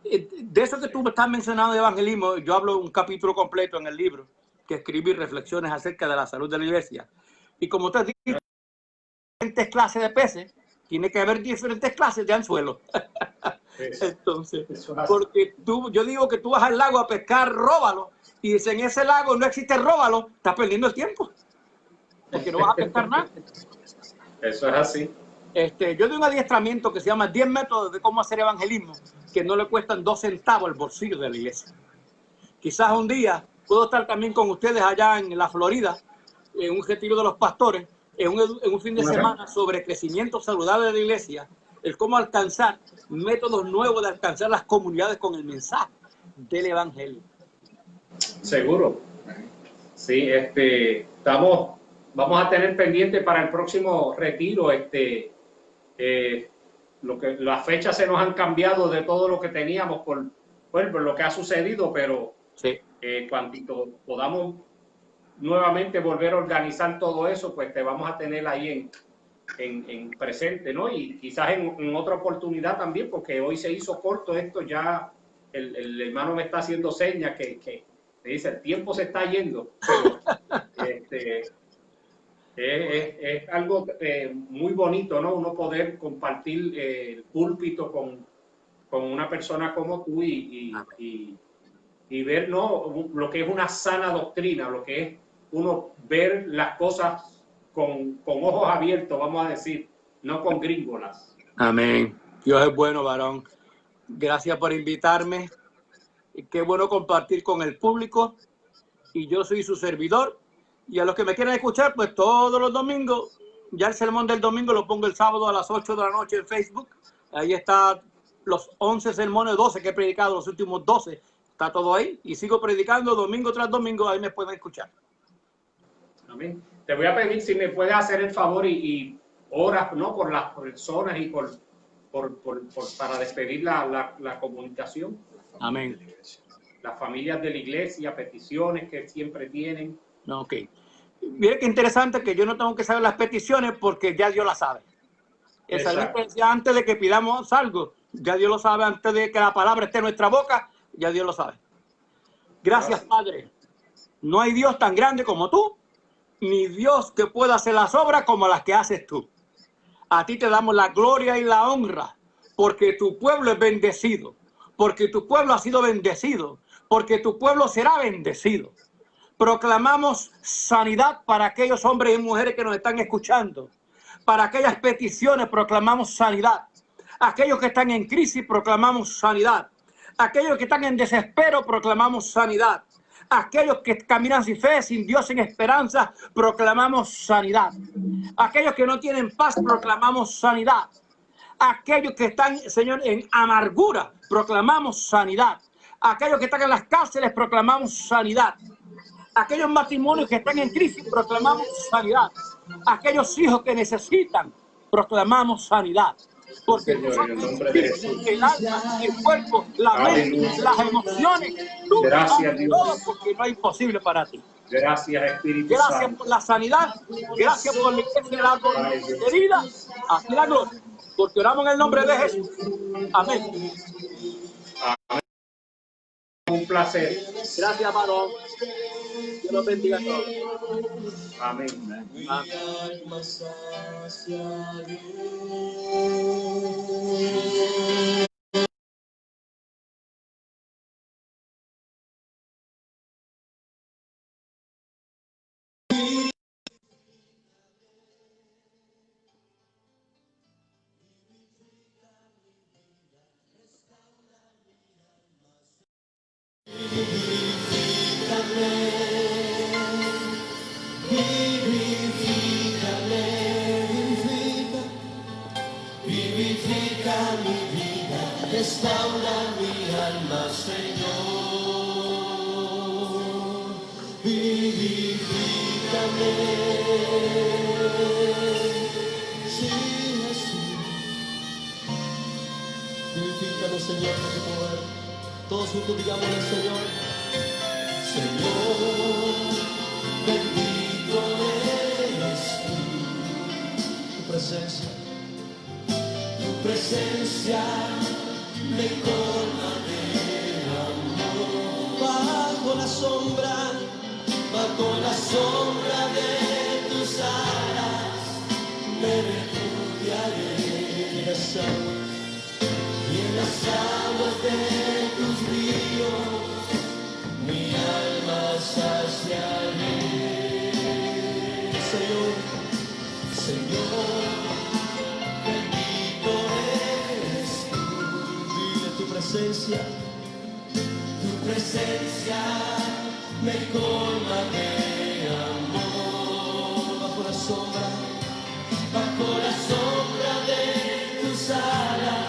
De eso que tú me estás mencionando de evangelismo, yo hablo un capítulo completo en el libro que escribí, reflexiones acerca de la salud de la iglesia. Y como usted dice, diferentes clases de peces, tiene que haber diferentes clases de anzuelos. Entonces, porque yo digo que tú vas al lago a pescar róbalo y si en ese lago no existe róbalo, estás perdiendo el tiempo, porque no vas a pescar nada. Eso es así. Yo doy un adiestramiento que se llama 10 métodos de cómo hacer evangelismo, que no le cuestan 2 centavos al bolsillo de la iglesia. Quizás un día puedo estar también con ustedes allá en la Florida, en un retiro de los pastores, en un fin de semana sobre crecimiento saludable de la iglesia, el cómo alcanzar métodos nuevos de alcanzar las comunidades con el mensaje del evangelio. Seguro. Sí, vamos a tener pendiente para el próximo retiro, las fechas se nos han cambiado de todo lo que teníamos por lo que ha sucedido, pero sí. Cuantito podamos nuevamente volver a organizar todo eso, pues te vamos a tener ahí en presente, ¿no? Y quizás en otra oportunidad también, porque hoy se hizo corto esto, ya el hermano me está haciendo señas que me dice, el tiempo se está yendo, pero es algo muy bonito, ¿no? Uno poder compartir el púlpito con una persona como tú y ver, ¿no? Lo que es una sana doctrina, lo que es uno ver las cosas con ojos abiertos, vamos a decir, no con gringolas. Amén. Dios es bueno, varón. Gracias por invitarme. Qué bueno compartir con el público. Y yo soy su servidor. Y a los que me quieran escuchar, pues todos los domingos, ya el sermón del domingo lo pongo el sábado a las 8 de la noche en Facebook. Ahí está los 11 sermones, 12 que he predicado, los últimos 12. Está todo ahí. Y sigo predicando domingo tras domingo. Ahí me pueden escuchar. Amén. Te voy a pedir si me puedes hacer el favor y oras, ¿no? Por las personas y para despedir la comunicación. Amén. Las familias de la iglesia, peticiones que siempre tienen. Ok. Mire qué interesante que yo no tengo que saber las peticiones porque ya Dios las sabe. El salmista decía, antes de que pidamos algo, ya Dios lo sabe, antes de que la palabra esté en nuestra boca, ya Dios lo sabe. Gracias, Padre. No hay Dios tan grande como tú, ni Dios que pueda hacer las obras como las que haces tú. A ti te damos la gloria y la honra, porque tu pueblo es bendecido, porque tu pueblo ha sido bendecido, porque tu pueblo será bendecido. Proclamamos sanidad para aquellos hombres y mujeres que nos están escuchando. Para aquellas peticiones proclamamos sanidad. Aquellos que están en crisis proclamamos sanidad. Aquellos que están en desespero proclamamos sanidad. Aquellos que caminan sin fe, sin Dios, sin esperanza, proclamamos sanidad. Aquellos que no tienen paz, proclamamos sanidad. Aquellos que están, Señor, en amargura, proclamamos sanidad. Aquellos que están en las cárceles, proclamamos sanidad. Aquellos matrimonios que están en crisis, proclamamos sanidad. Aquellos hijos que necesitan, proclamamos sanidad. Porque Señor, en el nombre de Jesús, el alma, el cuerpo, la mente, las emociones, tú gracias, haces Dios. todo porque no es imposible para ti. Gracias, Espíritu Gracias Santo. por la sanidad. Gracias por la iglesia de la querida. Así la gloria. Porque oramos en el nombre de Jesús. Amén. Un placer. Gracias, varón. Dios los bendiga a todos. Amén. Amén. Vivifica mi vida, restaura mi alma, Señor. Vivifícame. Sí, Jesús. Vivifícanos, Señor, con tu poder. Todos juntos digamos al Señor. Señor, bendito eres tú. Tu presencia. Tu presencia me colma de amor. Bajo la sombra de tus alas me refugiaré. Y en las aguas de tus ríos mi alma saciaré. Señor, Señor, tu presencia me colma de amor. Bajo la sombra de tus alas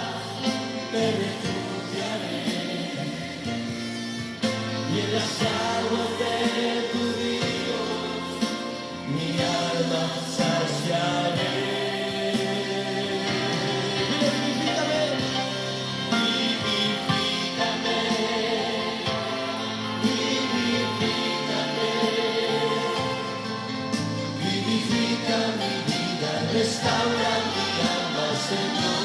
me refugiaré. Y en las aguas de tu río mi alma saciaré. Restaura mi alma, Señor.